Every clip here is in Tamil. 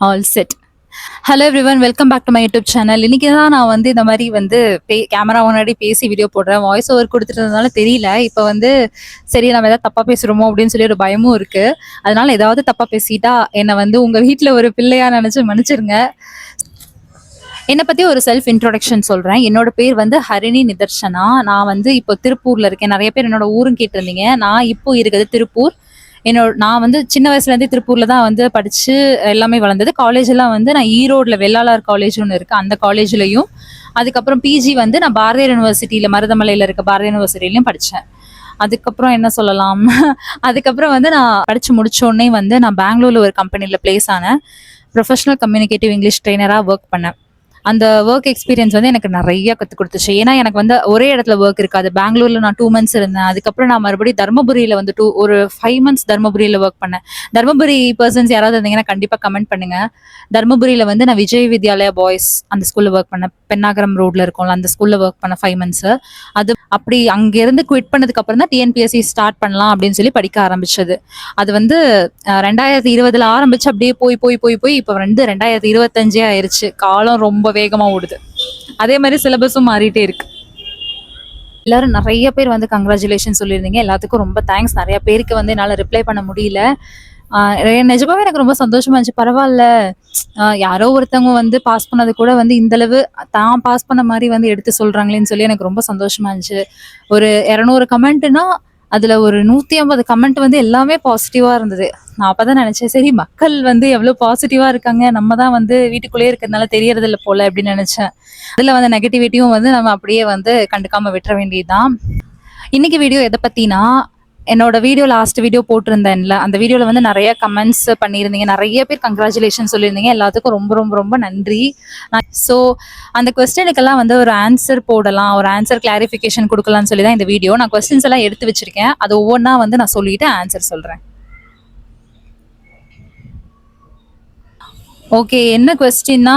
All set. Hello everyone, welcome back to my YouTube channel. இன்னைக்கு தான் நான் வந்து இந்த மாதிரி வந்து கேமரா முன்னாடி பேசி வீடியோ போடுறேன். வாய்ஸ் ஓவர் கொடுத்துட்டதுனால தெரியல. இப்போ வந்து சரி நம்ம ஏதாவது தப்பாக பேசுகிறோமோ அப்படின்னு சொல்லி ஒரு பயமும் இருக்குது. அதனால ஏதாவது தப்பாக பேசிட்டா என்னை வந்து உங்கள் வீட்டில் ஒரு பிள்ளையா நினச்சி மன்னிச்சிருங்க. என்னை பற்றி ஒரு செல்ஃப் இன்ட்ரோடக்ஷன் சொல்கிறேன். என்னோட பேர் வந்து ஹரிணி நிதர்ஷனா. நான் வந்து இப்போ திருப்பூரில் இருக்கேன். நிறைய பேர் என்னோட ஊரும் கேட்டிருந்தீங்க. நான் இப்போ இருக்கிறது திருப்பூர். நான் வந்து சின்ன வயசுலேருந்தே திருப்பூரில் தான் வந்து படித்து எல்லாமே வளர்ந்தது. காலேஜ் எல்லாம் வந்து நான் ஈரோடில் வெள்ளாளர் காலேஜ் ஒன்று இருக்குது, அந்த காலேஜ்லையும், அதுக்கப்புறம் பிஜி வந்து நான் பாரதியார் யூனிவர்சிட்டியில் மருதமலையில் இருக்க பாரதியார் யூனிவர்சிட்டிலையும் படித்தேன். அதுக்கப்புறம் என்ன சொல்லலாம், அதுக்கப்புறம் வந்து நான் படித்து முடிச்சோடனே வந்து நான் பெங்களூரில் ஒரு கம்பெனியில் பிளேஸ் ஆனேன். ப்ரொஃபஷனல் கம்யூனிகேட்டிவ் இங்கிலீஷ் ட்ரெயினராக ஒர்க் பண்ணேன். அந்த ஒர்க் எக்ஸ்பீரியன்ஸ் வந்து எனக்கு நிறைய கற்றுக் கொடுத்துச்சு. ஏன்னா எனக்கு வந்து ஒரே இடத்துல ஒர்க் இருக்காது. பெங்களூரில் நான் 2 months இருந்தேன். அதுக்கப்புறம் நான் மறுபடியும் தர்மபுரியில் வந்து ஒரு 5 months தர்மபுரியில் ஒர்க் பண்ணேன். தர்மபுரி பர்சன்ஸ் யாராவது இருந்தீங்கன்னா கண்டிப்பாக கமெண்ட் பண்ணுங்க. தர்மபுரியில் வந்து நான் விஜய் வித்யாலயா பாய்ஸ் அந்த ஸ்கூலில் ஒர்க் பண்ணேன். பெண்ணாகரம் ரோட்ல இருக்கும்ல, அந்த ஸ்கூலில் ஒர்க் பண்ண 5 months. அது அப்படி அங்கேருந்து குவிட் பண்ணதுக்கு அப்புறம் தான் டிஎன்பிஎஸ்சி ஸ்டார்ட் பண்ணலாம் அப்படின்னு சொல்லி படிக்க ஆரம்பிச்சது. அது வந்து 2020 ஆரம்பிச்சு அப்படியே போய் போய் போய் போய் இப்போ வந்து 2025 ஆயிருச்சு. காலம் ரொம்ப வேகமா ஓடுது. அதே மாதிரி சிலபஸும் மாறிட்டே இருக்கு. எல்லாரும் நிறைய பேர் வந்து கங்க்ராச்சுலேஷன் சொல்லியிருந்தீங்க. எல்லாத்துக்கும் ரொம்ப தேங்க்ஸ். நிறைய பேருக்கு வந்து என்னால் ரிப்ளை பண்ண முடியல. நிஜமாவே எனக்கு ரொம்ப சந்தோஷமா இருந்துச்சு. பரவாயில்ல, யாரோ ஒருத்தவங்க வந்து பாஸ் பண்ணது கூட வந்து இந்தளவு தான் பாஸ் பண்ண மாதிரி வந்து எடுத்து சொல்றாங்களேன்னு சொல்லி எனக்கு ரொம்ப சந்தோஷமா இருந்துச்சு. ஒரு 200 கமெண்ட்னா அதுல ஒரு 150 கமெண்ட் வந்து எல்லாமே பாசிட்டிவா இருந்தது. நான் அப்பதான் நினைச்சேன், சரி மக்கள் வந்து எவ்வளவு பாசிட்டிவா இருக்காங்க, நம்ம தான் வந்து வீட்டுக்குள்ளேயே இருக்கிறதுனால தெரியறது இல்லை போல அப்படின்னு நினைச்சேன். அதுல வந்து நெகட்டிவிட்டியும் வந்து நம்ம அப்படியே வந்து கண்டுக்காம விட்டுற வேண்டியதுதான். இன்னைக்கு வீடியோ எதை பத்தினா, என்னோட லாஸ்ட் வீடியோ போட்டிருந்தேன்ல, அந்த வீடியோல வந்து நிறைய கமெண்ட்ஸ் பண்ணியிருந்தீங்க. நிறைய பேர் கங்க்ராச்சுலேஷன் சொல்லியிருந்தீங்க. எல்லாத்துக்கும் ரொம்ப ரொம்ப ரொம்ப நன்றி. ஸோ அந்த கொஸ்டினுக்கெல்லாம் வந்து ஒரு ஆன்சர் போடலாம், ஒரு ஆன்சர் கிளாரிஃபிகேஷன் கொடுக்கலாம்னு சொல்லி தான் இந்த வீடியோ. நான் கொஸ்டின்ஸ் எல்லாம் எடுத்து வச்சிருக்கேன். அது ஒவ்வொன்றா வந்து நான் சொல்லிட்டு ஆன்சர் சொல்றேன். ஓகே, என்ன கொஸ்டின்னா,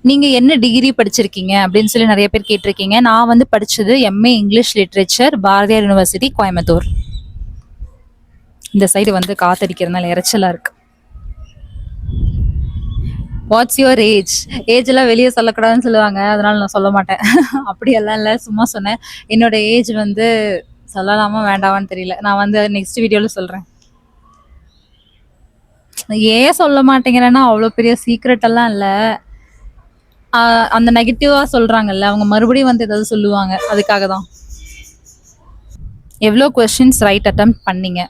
நீங்க என்ன டிகிரி படிச்சிருக்கீங்க அப்படின்னு சொல்லி நிறைய பேர் கேட்டிருக்கீங்க. நான் வந்து படிச்சது MA English literature, Bharathiyar university, Coimbatore. இந்த சைடு வந்து காத்தடிக்கிறதுனால இறைச்சலா இருக்கு. What's your age? ஏஜ் எல்லாம் வெளியே சொல்லக்கூடாதுன்னு சொல்லுவாங்க, அதனால நான் சொல்ல மாட்டேன். அப்படியெல்லாம் இல்லை, சும்மா சொன்னேன். என்னோட ஏஜ் வந்து சொல்லலாமா வேண்டாமான்னு தெரியல. நான் வந்து நெக்ஸ்ட் வீடியோல சொல்றேன். ஏன் சொல்ல மாட்டேங்கிறேன்னா, அவ்வளோ பெரிய சீக்ரெட் எல்லாம் இல்லை. அந்த நெகட்டிவா சொல்றாங்கல்ல, அவங்க மறுபடியும் வந்து ஏதாவது சொல்லுவாங்க, அதுக்காக தான். எவ்வளோ கொஸ்டின்ஸ் ரைட் அட்டெம்ப்ட் பண்ணீங்க?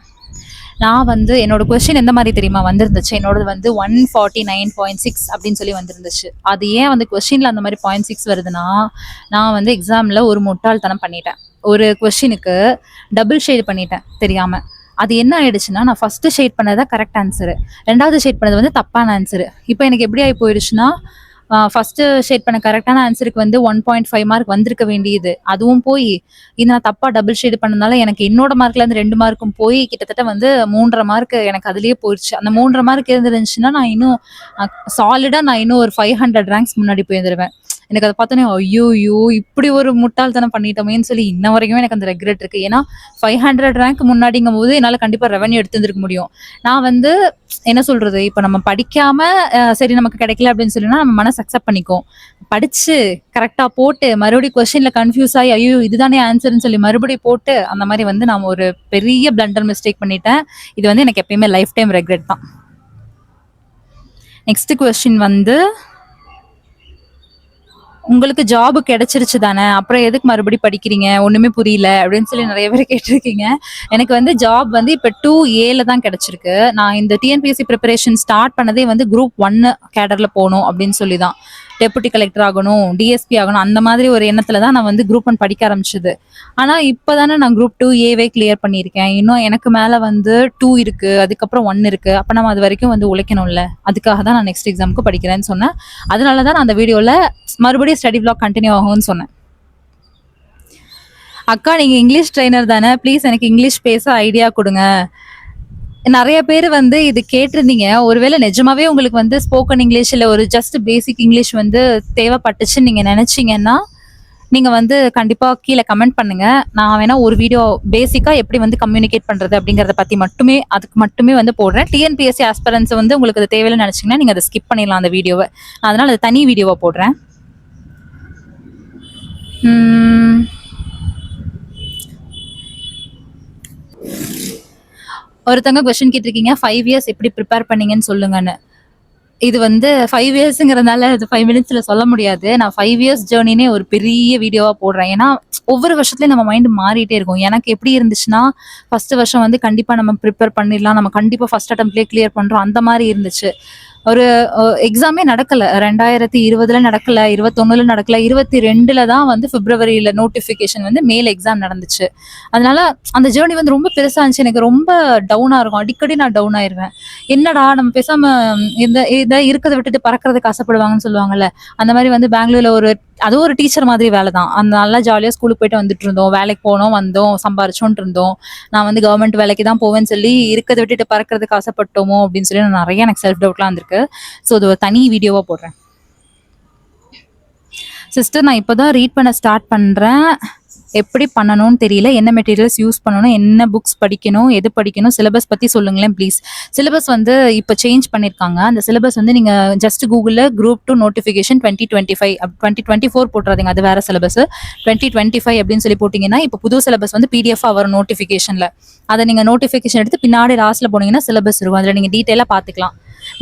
நான் வந்து என்னோட கொஸ்டின் எந்த மாதிரி தெரியுமா வந்திருந்துச்சு? என்னோடது வந்து 149.6 அப்படின்னு சொல்லி வந்திருந்துச்சு. அது ஏன் வந்து கொஸ்டின்ல அந்த மாதிரி 0.6 வருதுன்னா, நான் வந்து எக்ஸாம்ல ஒரு முட்டாள்தனம் பண்ணிட்டேன். ஒரு கொஸ்டினுக்கு டபுள் ஷேட் பண்ணிட்டேன் தெரியாம. அது என்ன ஆயிடுச்சுன்னா, நான் ஃபர்ஸ்ட் ஷேட் பண்ணதான் கரெக்ட் ஆன்சரு, 2வது ஷேட் பண்ணது வந்து தப்பான ஆன்சரு. இப்போ எனக்கு எப்படி ஆகி போயிடுச்சுன்னா, ஃபர்ஸ்ட் ஷேட் பண்ண கரெக்டான ஆன்சருக்கு வந்து 1.5 மார்க் வந்திருக்க வேண்டியது, அதுவும் போய் இது நான் தப்பா டபுள் ஷேட் பண்ணதுனால எனக்கு என்னோட மார்க்ல இருந்து 2 மார்க்கும் போய் கிட்டத்தட்ட வந்து 3.5 மார்க் எனக்கு அதுலயே போயிடுச்சு. அந்த 3.5 மார்க் இருந்துருந்துச்சுன்னா நான் இன்னும் சாலிடா நான் இன்னும் ஒரு 500 ரேங்க்ஸ் முன்னாடி போயிருந்துருவேன். எனக்கு அதை பார்த்தோன்னே ஐயோ இப்படி ஒரு முட்டாள்தனம் பண்ணிட்டோமேன்னு சொல்லி இன்ன வரைக்கும் எனக்கு அந்த ரெக்ரெட் இருக்கு. ஏன்னா 500 ரேங்க் முன்னாடிங்கும் போது என்னால் கண்டிப்பாக ரெவன்யூ எடுத்துருக்க முடியும். நான் வந்து என்ன சொல்றது, இப்போ நம்ம படிக்காம சரி நமக்கு கிடைக்கல அப்படின்னு சொல்லினா நம்ம மனசு அக்செப்ட் பண்ணிக்கும். படிச்சு கரெக்டா போட்டு மறுபடியும் கொஸ்டின்ல கன்ஃபியூஸ் ஆகி ஐயோ இதுதானே ஆன்சர்னு சொல்லி மறுபடியும் போட்டு அந்த மாதிரி வந்து நான் ஒரு பெரிய பிளண்டர் மிஸ்டேக் பண்ணிட்டேன். இது வந்து எனக்கு எப்பயுமே லைஃப் டைம் ரெக்ரெட் தான். நெக்ஸ்ட் கொஸ்டின் வந்து, உங்களுக்கு ஜாப் கிடைச்சிருச்சு தானே, அப்புறம் எதுக்கு மறுபடியும் படிக்கிறீங்க, ஒண்ணுமே புரியல அப்படின்னு சொல்லி நிறைய பேர் கேட்டிருக்கீங்க. எனக்கு வந்து ஜாப் வந்து இப்போ 2A தான் கிடைச்சிருக்கு. நான் இந்த டிஎன்பிஎஸ்சி ப்ரிப்பரேஷன் ஸ்டார்ட் பண்ணதே வந்து குரூப் 1 கேடர்ல போகணும் அப்படின்னு சொல்லி தான். டெபுட்டி கலெக்டர் ஆகணும், டிஎஸ்பி ஆகணும், அந்த மாதிரி ஒரு எண்ணத்துல தான் நான் வந்து குரூப் 1 படிக்க ஆரம்பிச்சது. ஆனா இப்பதானே நான் குரூப் 2A கிளியர் பண்ணியிருக்கேன். இன்னும் எனக்கு மேல வந்து 2 இருக்கு, அதுக்கப்புறம் 1 இருக்கு. அப்ப நம்ம அது வரைக்கும் வந்து உழைக்கணும்ல, அதுக்காக தான் நான் நெக்ஸ்ட் எக்ஸாமுக்கு படிக்கிறேன்னு சொன்னேன். அதனாலதான் நான் அந்த வீடியோல மறுபடியும் ஸ்டடி பிளாக் கண்டினியூ ஆகும்னு சொன்னேன். அக்கா, நீங்க இங்கிலீஷ் ட்ரெயினர் தானே, ப்ளீஸ் எனக்கு இங்கிலீஷ் பேச ஐடியா கொடுங்க. நிறைய பேர் வந்து இது கேட்டிருந்தீங்க. ஒருவேளை நிஜமாவே உங்களுக்கு வந்து ஸ்போக்கன் இங்கிலீஷ் இல்லை ஒரு ஜஸ்ட் பேசிக் இங்கிலீஷ் வந்து தேவைப்பட்டுச்சுன்னு நீங்க நினைச்சீங்கன்னா, நீங்க வந்து கண்டிப்பா கீழ கமெண்ட் பண்ணுங்க. நான் வேணா ஒரு வீடியோ பேசிக்கா எப்படி வந்து கம்யூனிகேட் பண்றது அப்படிங்கிறத பத்தி மட்டுமே அதுக்கு மட்டுமே வந்து போடுறேன். டிஎன்பிஎஸ்சி ஆஸ்பிரன்ட்ஸ் வந்து உங்களுக்கு அது தேவையில்லன்னு நினைச்சீங்கன்னா நீங்க அதை ஸ்கிப் பண்ணிடலாம் அந்த வீடியோவை. அதனால அது தனி வீடியோவா போடுறேன். ஒருத்தவங்க கொஸ்டின் கேட்டிருக்கீங்க 5 இயர்ஸ் எப்படி ப்ரிப்பேர் பண்ணீங்கன்னு சொல்லுங்கன்னு. இது வந்து 5 இயர்ஸ்ங்கிறதுனால இது 5 மினிட்ஸ்ல சொல்ல முடியாது. நான் 5 இயர்ஸ் ஜேர்னினே ஒரு பெரிய வீடியோவா போடுறேன். ஏன்னா ஒவ்வொரு வருஷத்துலயும் நம்ம மைண்ட் மாறிட்டே இருக்கும். எனக்கு எப்படி இருந்துச்சுன்னா, ஃபர்ஸ்ட் வருஷம் வந்து கண்டிப்பா நம்ம ப்ரிப்பேர் பண்ணிடலாம். நம்ம கண்டிப்பா ஃபர்ஸ்ட் அட்டெம்ப்ட்லயே கிளியர் பண்றோம். அந்த மாரி இருந்துச்சு. ஒரு எக்ஸாமே நடக்கல. 2020ல நடக்கல, 21ல நடக்கல, 22ல தான் வந்து பிப்ரவரியில நோட்டிஃபிகேஷன் வந்து மேல் எக்ஸாம் நடந்துச்சு. அதனால அந்த ஜேர்னி வந்து ரொம்ப பெருசா இருந்துச்சு. எனக்கு ரொம்ப டவுனா இருக்கும். அடிக்கடி நான் டவுன் ஆயிருவேன். என்னடா நம்ம பேசாம இந்த இத இருக்கத விட்டுட்டு பறக்கறதுக்கு ஆசைப்படுவாங்கன்னு சொல்லுவாங்கல்ல. அந்த மாரி வந்து பெங்களூர்ல அதுவும் ஒரு டீச்சர் மாதிரி வேலை தான். அந்த நல்லா ஜாலியா ஸ்கூலுக்கு போயிட்டு வந்துட்டு இருந்தோம். வேலைக்கு போனோம், வந்தோம், சம்பாரிச்சோன்ட்டு இருந்தோம். நான் வந்து கவர்மெண்ட் வேலைக்கு தான் போவேன்னு சொல்லி இருக்கத விட்டுட்டு பறக்கறதுக்கு ஆசைப்பட்டோமோ அப்படின்னு சொல்லி நான் நிறைய எனக்கு செல்ஃப் டவுட்லாம் வந்திருக்கு. ஸோ இது ஒரு தனி வீடியோவா போடுறேன். சிஸ்டர் நான் இப்போதான் ரீட் பண்ண ஸ்டார்ட் பண்றேன். எப்படி பண்ணணும்னு தெரியல. என்ன மெட்டீரியல்ஸ் யூஸ் பண்ணணும், என்ன புக்ஸ் படிக்கணும், எது படிக்கணும், சிலபஸ் பத்தி சொல்லுங்களேன் ப்ளீஸ். சிலபஸ் வந்து இப்போ சேஞ்ச் பண்ணிருக்காங்க. அந்த சிலபஸ் வந்து நீங்க ஜஸ்ட் கூகுள்ல குரூப் 2 நோட்டிஃபிகேஷன் 2025 2024 போட்டுறாதீங்க. அது வேற சிலபஸ். 2025 அப்படின்னு சொல்லி போட்டீங்கன்னா இப்போ புது சிலபஸ் வந்து பிடிஎஃப் வரும் நோட்டிஃபிகேஷன்ல. அதை நீங்க நோட்டிஃபிகேஷன் எடுத்து பின்னாடி லாஸ்ட்ல போனீங்கன்னா சிலபஸ் இருக்கும். அதுல நீங்க டீட்டெயிலா பாத்துக்கலாம்.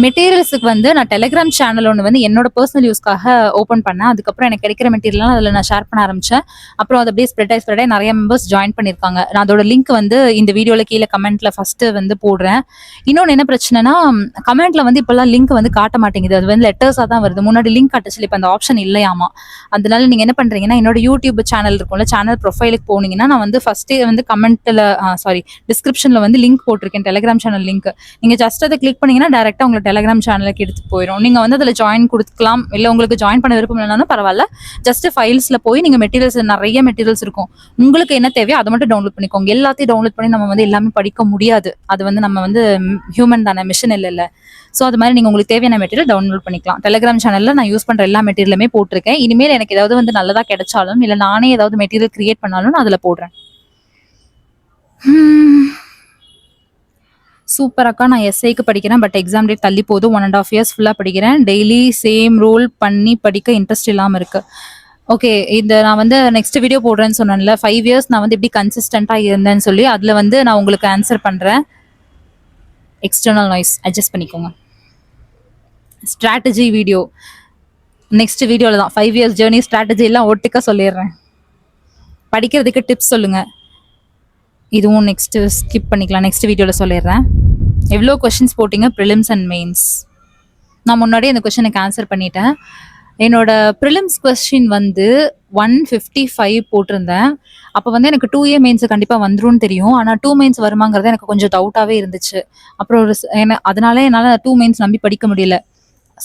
மெட்டீரியல்ஸுக்கு வந்து நான் டெலிகிராம் சேனல் ஒன்று வந்து என்னோட பர்சனல் யூஸ்க்காக ஓப்பன் பண்ணேன். அதுக்கப்புறம் எனக்கு கிடைக்கிற மெட்டீரியல்லாம் அதில் நான் ஷேர் பண்ண ஆரம்பிச்சேன். அப்புறம் அது அப்படியே ஸ்ப்ரெட் ஆகி நிறைய மெம்பர்ஸ் ஜாயின் பண்ணியிருக்காங்க. நான் அதோட லிங்க் வந்து இந்த வீடியோவில் கீழே கமெண்ட்ல ஃபர்ஸ்ட் வந்து போடுறேன். இன்னொன்று என்ன பிரச்சனைனா, கமெண்ட்ல வந்து இப்பெல்லாம் லிங்க் வந்து காட்ட மாட்டேங்குது. அது வந்து லெட்டர்ஸாக தான் வருது. முன்னாடி லிங்க் காட்டுச்சு, இப்போ அந்த ஆப்ஷன் இல்லையாமா. அதனால நீங்க என்ன பண்றீங்கன்னா, என்னோட யூடியூப் சேனல் இருக்கும்ல, சேனல் ப்ரொஃபைலுக்கு போனீங்கன்னா நான் வந்து ஃபர்ஸ்டே வந்து கமெண்ட்ல டிஸ்கிரிப்ஷன்ல வந்து லிங்க் போட்டிருக்கேன், டெலிகிராம் சேனல் லிங்க். நீங்க ஜஸ்ட் அதை கிளிக் பண்ணீங்கன்னா டேரக்டா உங்களை டெலிகிராம் சேனலுக்கு எடுத்து போயிடும். நீங்க வந்து அதில் ஜாயின் கொடுக்கலாம். இல்லை உங்களுக்கு ஜாயின் பண்ண விருப்பம் இல்லைனாலும் பரவாயில்ல. ஜஸ்ட் ஃபைல்ஸ்ல போய் நீங்க மெட்டீரியல்ஸ் நிறைய மெட்டீரியல்ஸ் இருக்கும். உங்களுக்கு என்ன தேவையோ அதை மட்டும் டவுன்லோட் பண்ணிக்கோங்க. எல்லாத்தையும் டவுன்லோட் பண்ணி நம்ம வந்து எல்லாமே படிக்க முடியாது. அது வந்து நம்ம வந்து ஹியூமன் தானே, மிஷின் இல்லைல்ல. ஸோ அது மாதிரி நீங்க உங்களுக்கு தேவையான மெட்டீரியல் டவுன்லோட் பண்ணிக்கலாம். டெலிகிராம் சேனல்ல நான் யூஸ் பண்ற எல்லா மெட்டீரியலுமே போட்டிருக்கேன். இனிமேல் எனக்கு ஏதாவது வந்து நல்லதா கிடைச்சாலும், இல்லை நானே ஏதாவது மெட்டீரியல் கிரியேட் பண்ணாலும் நான் அதுல போடுறேன். சூப்பர் அக்கா, நான் எஸ்ஐக்கு படிக்கிறேன். பட் எக்ஸாம் டேட் தள்ளி போதும். 1.5 இயர்ஸ் ஃபுல்லாக படிக்கிறேன். டெய்லி சேம் ரோல் பண்ணி படிக்க இன்ட்ரெஸ்ட் இல்லாமல் இருக்கு. ஓகே, இந்த நான் வந்து நெக்ஸ்ட் வீடியோ போடுறேன்னு சொன்னேன்ல, 5 இயர்ஸ் நான் வந்து எப்படி கன்சிஸ்டண்ட்டாக இருந்தேன்னு சொல்லி அதில் வந்து நான் உங்களுக்கு ஆன்சர் பண்ணுறேன். எக்ஸ்டர்னல் நாய்ஸ் அட்ஜஸ்ட் பண்ணிக்கோங்க. ஸ்ட்ராட்டஜி வீடியோ நெக்ஸ்ட் வீடியோவில் தான். 5 இயர்ஸ் ஜேர்னி ஸ்ட்ராட்டஜி எல்லாம் ஒட்டுக்க சொல்லிடுறேன். படிக்கிறதுக்கு டிப்ஸ் சொல்லுங்கள். இதுவும் நெக்ஸ்ட் ஸ்கிப் பண்ணிக்கலாம், நெக்ஸ்ட் வீடியோவில் சொல்லிடுறேன். எவ்வளோ கொஷின்ஸ் போட்டிங்க ப்ரிலிம்ஸ் அண்ட் மெயின்ஸ்? நான் முன்னாடியே அந்த கொஷனுக்கு ஆன்சர் பண்ணிட்டேன். என்னோட ப்ரிலிம்ஸ் கொஸ்டின் வந்து 155 போட்டிருந்தேன். அப்போ வந்து எனக்கு 2A மெயின்ஸ் கண்டிப்பாக வந்துரும்னு தெரியும். ஆனால் 2 மெயின்ஸ் வருமாங்கிறது எனக்கு கொஞ்சம் டவுட்டாகவே இருந்துச்சு. அப்புறம் அதனால என்னால் 2 மெயின்ஸ் நம்பி படிக்க முடியல.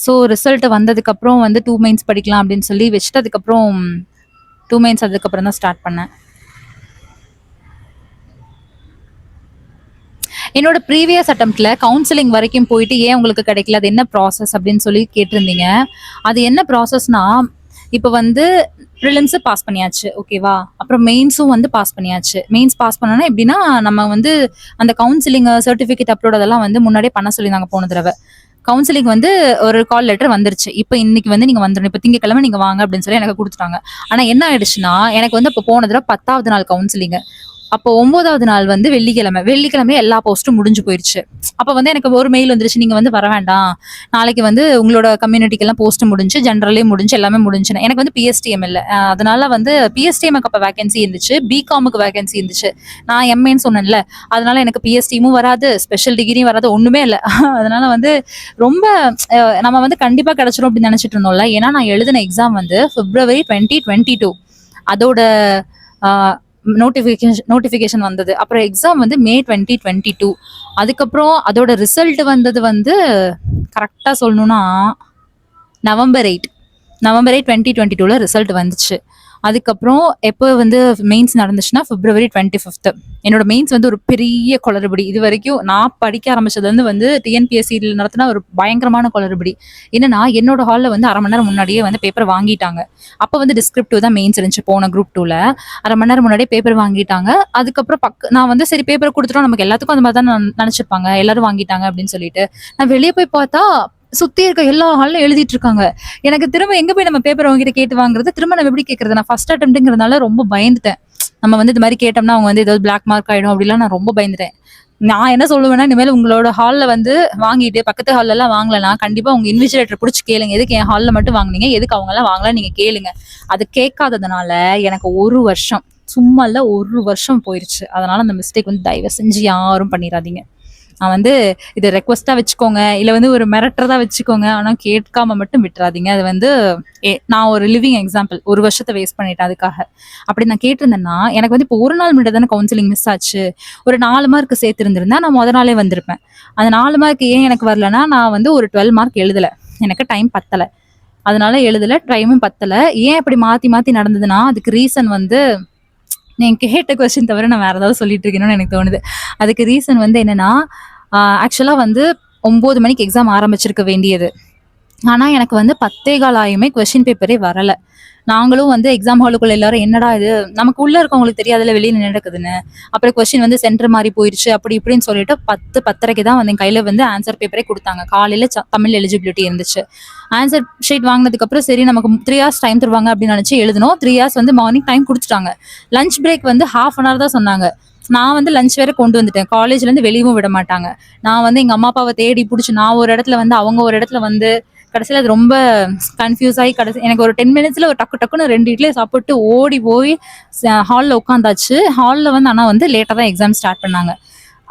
ஸோ ரிசல்ட் வந்ததுக்கப்புறம் வந்து 2 மெயின்ஸ் படிக்கலாம் அப்படின்னு சொல்லி வச்சுட்டு அதுக்கப்புறம் 2 மெயின்ஸ் அதுக்கப்புறம் தான் ஸ்டார்ட் பண்ணேன். என்னோட ப்ரீவியஸ் அட்டம்ப்ட்ல கவுன்சிலிங் வரைக்கும் போயிட்டு ஏன் உங்களுக்கு கிடைக்கல, அது என்ன ப்ராசஸ் அப்படின்னு சொல்லி கேட்டிருந்தீங்க. அது என்ன ப்ராசஸ்னா, இப்போ வந்து ப்ரிலிம்ஸ் பாஸ் பண்ணியாச்சு, ஓகேவா? அப்புறம் மெயின்ஸும் வந்து பாஸ் பண்ணியாச்சு. மெயின்ஸ் பாஸ் பண்ணோன்னா எப்படின்னா, நம்ம வந்து அந்த கவுன்சிலிங் சர்டிஃபிகேட் அப்லோட் அதெல்லாம் வந்து முன்னாடியே பண்ண சொல்லியிருந்தாங்க போன தடவை. கவுன்சிலிங் வந்து ஒரு கால் லெட்டர் வந்துருச்சு. இப்போ இன்னைக்கு வந்து நீங்க வந்துடணும், இப்போ திங்கக்கிழமை நீங்க வாங்க அப்படின்னு சொல்லி எனக்கு கொடுத்துட்டாங்க. ஆனா என்ன ஆயிடுச்சுன்னா, எனக்கு வந்து இப்போ போன தடவை 10வது நாள் கவுன்சிலிங். அப்போ 9வது நாள் வந்து வெள்ளிக்கிழமை எல்லா போஸ்ட்டும் முடிஞ்சு போயிருச்சு. அப்போ வந்து எனக்கு ஒரு மெயில் வந்துருச்சு, நீங்க வந்து வர வேண்டாம், நாளைக்கு வந்து உங்களோட கம்யூனிட்டிக்கு எல்லாம் போஸ்ட் முடிஞ்சு, ஜென்ரலே முடிஞ்சு, எல்லாமே முடிஞ்சு. எனக்கு வந்து பிஎஸ்டிஎம் இல்லை, அதனால வந்து பிஎஸ்டிஎம்க்கு அப்போ வேகன்சி இருந்துச்சு, பிகாமுக்கு வேகன்சி இருந்துச்சு. நான் எம்ஏன்னு சொன்னேன்ல, அதனால எனக்கு பிஎஸ்டிஎமும் வராது, ஸ்பெஷல் டிகிரியும் வராது, ஒண்ணுமே இல்லை. அதனால வந்து ரொம்ப நம்ம வந்து கண்டிப்பா கிடைச்சிடும் அப்படின்னு நினைச்சிட்டு இருந்தோம்ல. ஏன்னா நான் எழுதின எக்ஸாம் வந்து பிப்ரவரி 2022, அதோட நோட்டிஃபிகேஷன் வந்தது. அப்புறம் எக்ஸாம் வந்து மே 2022. அதுக்கப்புறம் அதோட ரிசல்ட் வந்தது வந்து கரெக்டாக சொல்லணும்னா நவம்பர் 8 2022 ரிசல்ட் வந்துச்சு. அதுக்கப்புறம் எப்போ வந்து மெயின்ஸ் நடந்துச்சுன்னா February 25th. என்னோட மெயின்ஸ் வந்து ஒரு பெரிய குளறுபடி. இது வரைக்கும் நான் படிக்க ஆரம்பிச்சதுலேருந்து வந்து டிஎன்பிஎஸ்சியில் நடத்தின ஒரு பயங்கரமான குளறுபடி. என்னன்னா என்னோட ஹாலில் வந்து 1/2 மணி நேரம் முன்னாடியே வந்து பேப்பர் வாங்கிட்டாங்க. அப்போ வந்து டிஸ்கிரிப்டிவ் தான் மெயின்ஸ் இருந்துச்சு போன குரூப் 2ல. 1/2 மணி நேரம் முன்னாடியே பேப்பர் வாங்கிட்டாங்க. அதுக்கப்புறம் நான் வந்து சரி பேப்பர் கொடுத்துட்டோம், நமக்கு எல்லாத்துக்கும் அந்த மாதிரி தான் நினைச்சிருப்பாங்க, எல்லாரும் வாங்கிட்டாங்க அப்படின்னு சொல்லிட்டு நான் வெளியே போய் பார்த்தா சுத்தி இருக்க எல்லா ஹாலும் எழுதிட்டு இருக்காங்க. எனக்கு திரும்ப எங்க போய் நம்ம பேப்பர் வாங்கிட்டு கேட்டு வாங்குறது, திரும்ப நம்ம எப்படி கேட்கறது? நான் ஃபர்ஸ்ட் அட்டெம்ப்ட்ங்கிறதுனால ரொம்ப பயந்துட்டேன். நம்ம வந்து இது மாதிரி கேட்டோம்னா அவங்க வந்து ஏதாவது பிளாக் மார்க் ஆயிடும் அப்படிலாம் நான் ரொம்ப பயந்துட்டேன். நான் என்ன சொல்லுவேன்னா, இனிமேல் உங்களோட ஹால்ல வந்து வாங்கிட்டு பக்கத்து ஹால்ல எல்லாம் வாங்கலன்னா கண்டிப்பா உங்க இன்விஜிலேட்டர் பிடிச்சி கேளுங்க, எதுக்கு என் ஹால்ல மட்டும் வாங்குனீங்க, எதுக்கு அவங்க எல்லாம் வாங்கலாம் நீங்க கேளுங்க. அது கேட்காததுனால எனக்கு 1 வருஷம், சும்மா இல்ல 1 வருஷம் போயிருச்சு. அதனால அந்த மிஸ்டேக் வந்து தயவு செஞ்சு யாரும் பண்ணிடாதீங்க. நான் வந்து இதை ரெக்வஸ்டா வச்சுக்கோங்க, இல்ல வந்து ஒரு மிரட்டுறதா வச்சுக்கோங்க, ஆனா கேட்காம மட்டும் விட்டுறாதீங்க. அது வந்து நான் ஒரு லிவிங் எக்ஸாம்பிள், 1 வருஷத்தை வேஸ்ட் பண்ணிட்டேன் அதுக்காக. அப்படி நான் கேட்டிருந்தேன்னா எனக்கு வந்து இப்போ ஒரு நாள் மட்டும் தானே கவுன்சிலிங் மிஸ் ஆச்சு. ஒரு 4 மார்க் சேர்த்து இருந்திருந்தா நான் முத நாளே வந்திருப்பேன். அந்த 4 மார்க் ஏன் எனக்கு வரலன்னா, நான் வந்து ஒரு 12 மார்க் எழுதல, எனக்கு டைம் பத்தல, அதனால எழுதல, டைமும் பத்தல. ஏன் இப்படி மாத்தி மாத்தி நடந்ததுன்னா அதுக்கு ரீசன் வந்து நீங்க கேட்ட கொஸ்டின் தவிர நான் வேற ஏதாவது சொல்லிட்டு இருக்கேன்னு எனக்கு தோணுது. அதுக்கு ரீசன் வந்து என்னன்னா, ஆக்சுவலா வந்து 9 மணிக்கு எக்ஸாம் ஆரம்பிச்சிருக்க வேண்டியது. ஆனா எனக்கு வந்து 10:15 ஆயுமே கொஸ்டின் பேப்பரே வரல. நாங்களும் வந்து எக்ஸாம் ஹாலுக்குள்ள எல்லாரும் என்னடா இது, நமக்கு உள்ள இருக்கவங்களுக்கு தெரியாதுல வெளியே என்ன நடக்குதுன்னு. அப்புறம் கொஸ்டின் வந்து சென்டர் மாதிரி போயிருச்சு அப்படி இப்படின்னு சொல்லிட்டு 10:10:30க்கு தான் வந்து என் கையில வந்து ஆன்சர் பேப்பரே கொடுத்தாங்க. காலையில தமிழ் எலிஜிபிலிட்டி இருந்துச்சு. ஆன்சர் ஷீட் வாங்கினதுக்கு அப்புறம் சரி நமக்கு 3 hours டைம் தருவாங்க அப்படின்னு நினைச்சு எழுதணும். 3 hours வந்து மார்னிங் டைம் கொடுத்துட்டாங்க. லஞ்ச் பிரேக் வந்து 1/2 hour தான் சொன்னாங்க. நான் வந்து லஞ்ச் வேற கொண்டு வந்துட்டேன், காலேஜ்ல இருந்து வெளியவும் விட மாட்டாங்க. நான் வந்து எங்க அம்மா அப்பாவை தேடி பிடிச்சி நான் ஒரு இடத்துல வந்து அவங்க ஒரு இடத்துல வந்து கடைசியில் அது ரொம்ப கன்ஃபியூஸ் ஆகி கடைசி எனக்கு ஒரு 10 minutesல ஒரு டக்குன்னு 2 இட்லியை சாப்பிட்டு ஓடி போய் ஹாலில் உட்காந்தாச்சு. ஹாலில் வந்து ஆனால் வந்து லேட்டாக தான் எக்ஸாம் ஸ்டார்ட் பண்ணாங்க.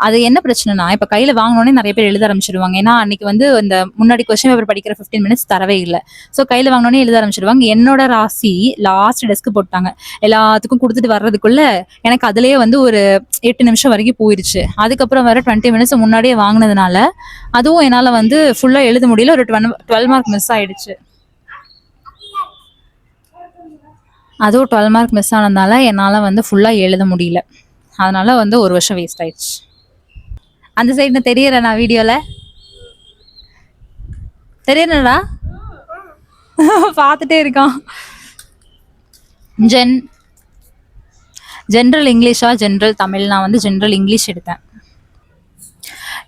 அது என்ன பிரச்சனைனா, இப்ப கையில வாங்கினோடனே நிறைய பேர் எழுத ஆரம்பிச்சிடுவாங்க. ஏன்னா அன்னைக்கு வந்து இந்த முன்னாடி கொஸ்டின் பேப்பர் படிக்கிற 15 minutes தரவே இல்லை. ஸோ கையில வாங்கினோடனே எழுத ஆரம்பிச்சிடுவாங்க. என்னோட ராசி லாஸ்ட் டெஸ்க் போட்டாங்க. எல்லாத்துக்கும் கொடுத்துட்டு வர்றதுக்குள்ள எனக்கு அதுலயே வந்து ஒரு 8 நிமிஷம் வரைக்கும் போயிருச்சு. அதுக்கப்புறம் வேற 20 minutes முன்னாடியே வாங்கினதுனால அதுவும் என்னால வந்து ஃபுல்லா எழுத முடியல. ஒரு 12 மார்க் மிஸ் ஆயிடுச்சு. அதுவும் 12 மார்க் மிஸ் ஆனதுனால என்னால் வந்து ஃபுல்லாக எழுத முடியல. அதனால வந்து 1 வருஷம் வேஸ்ட் ஆயிடுச்சு. அந்த சைடு தெரியற நான் வீடியோல தெரியறடா பார்த்துட்டே இருக்கான். ஜென்ரல் இங்கிலீஷா ஜென்ரல் தமிழ்? நான் வந்து ஜென்ரல் இங்கிலீஷ் எடுத்தேன்.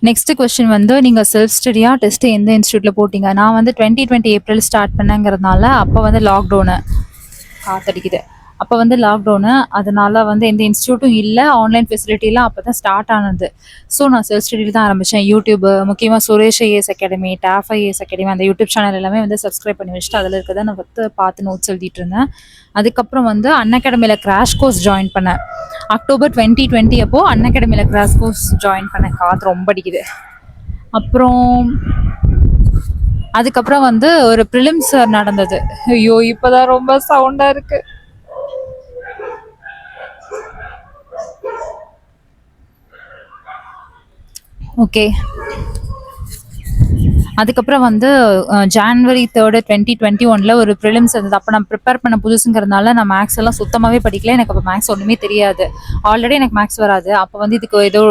நெக்ஸ்ட் கொஸ்டின் வந்து நீங்கள் செல்ஃப் ஸ்டடியா டெஸ்ட் எந்த இன்ஸ்டியூட்ல போட்டீங்க? நான் வந்து 2020 ஏப்ரல் ஸ்டார்ட் பண்ணேங்கிறதுனால அப்போ வந்து லாக்டவுனு காத்தடிக்குது. அப்போ வந்து லாக்டவுனு, அதனால வந்து எந்த இன்ஸ்டியூட்டும் இல்லை, ஆன்லைன் ஃபெசிலிட்டிலாம் அப்போ தான் ஸ்டார்ட் ஆனது. ஸோ நான் செல்ஃப் ஸ்டடியில் தான் ஆரம்பித்தேன். யூடியூப் முக்கியமாக Suresh IAS academy, tough IAS academy, அந்த யூடியூப் சேனல் எல்லாமே வந்து சப்ஸ்கிரைப் பண்ணி வச்சுட்டு அதில் இருக்கிறத நான் பார்த்து நோட்ஸ் எழுதிட்டு இருந்தேன். அதுக்கப்புறம் வந்து அன்அகாடமியில் கிராஷ் கோர்ஸ் ஜாயின் பண்ணேன். அக்டோபர் 2020 அப்போ அன்அகாடமியில் கிராஷ் கோர்ஸ் ஜாயின் பண்ணேன். காற்று ரொம்ப அடிக்குது. அப்புறம் அதுக்கப்புறம் வந்து ஒரு ப்ரிலிம்ஸ் நடந்தது. ஐயோ இப்போதான் ரொம்ப சவுண்டாக இருக்குது. ஓகே. அதுக்கப்புறம் வந்து January 3rd 2021 ஒரு ப்ரிலிம்ஸ் இருந்தது. அப்போ நான் ப்ரிப்பேர் பண்ண புதுசுங்கிறதுனால நான் மேக்ஸ் எல்லாம் சுத்தமாகவே படிக்கல. எனக்கு அப்போ மேக்ஸ் ஒன்றுமே தெரியாது. ஆல்ரெடி எனக்கு மேக்ஸ் வராது. அப்போ வந்து இதுக்கு ஏதோ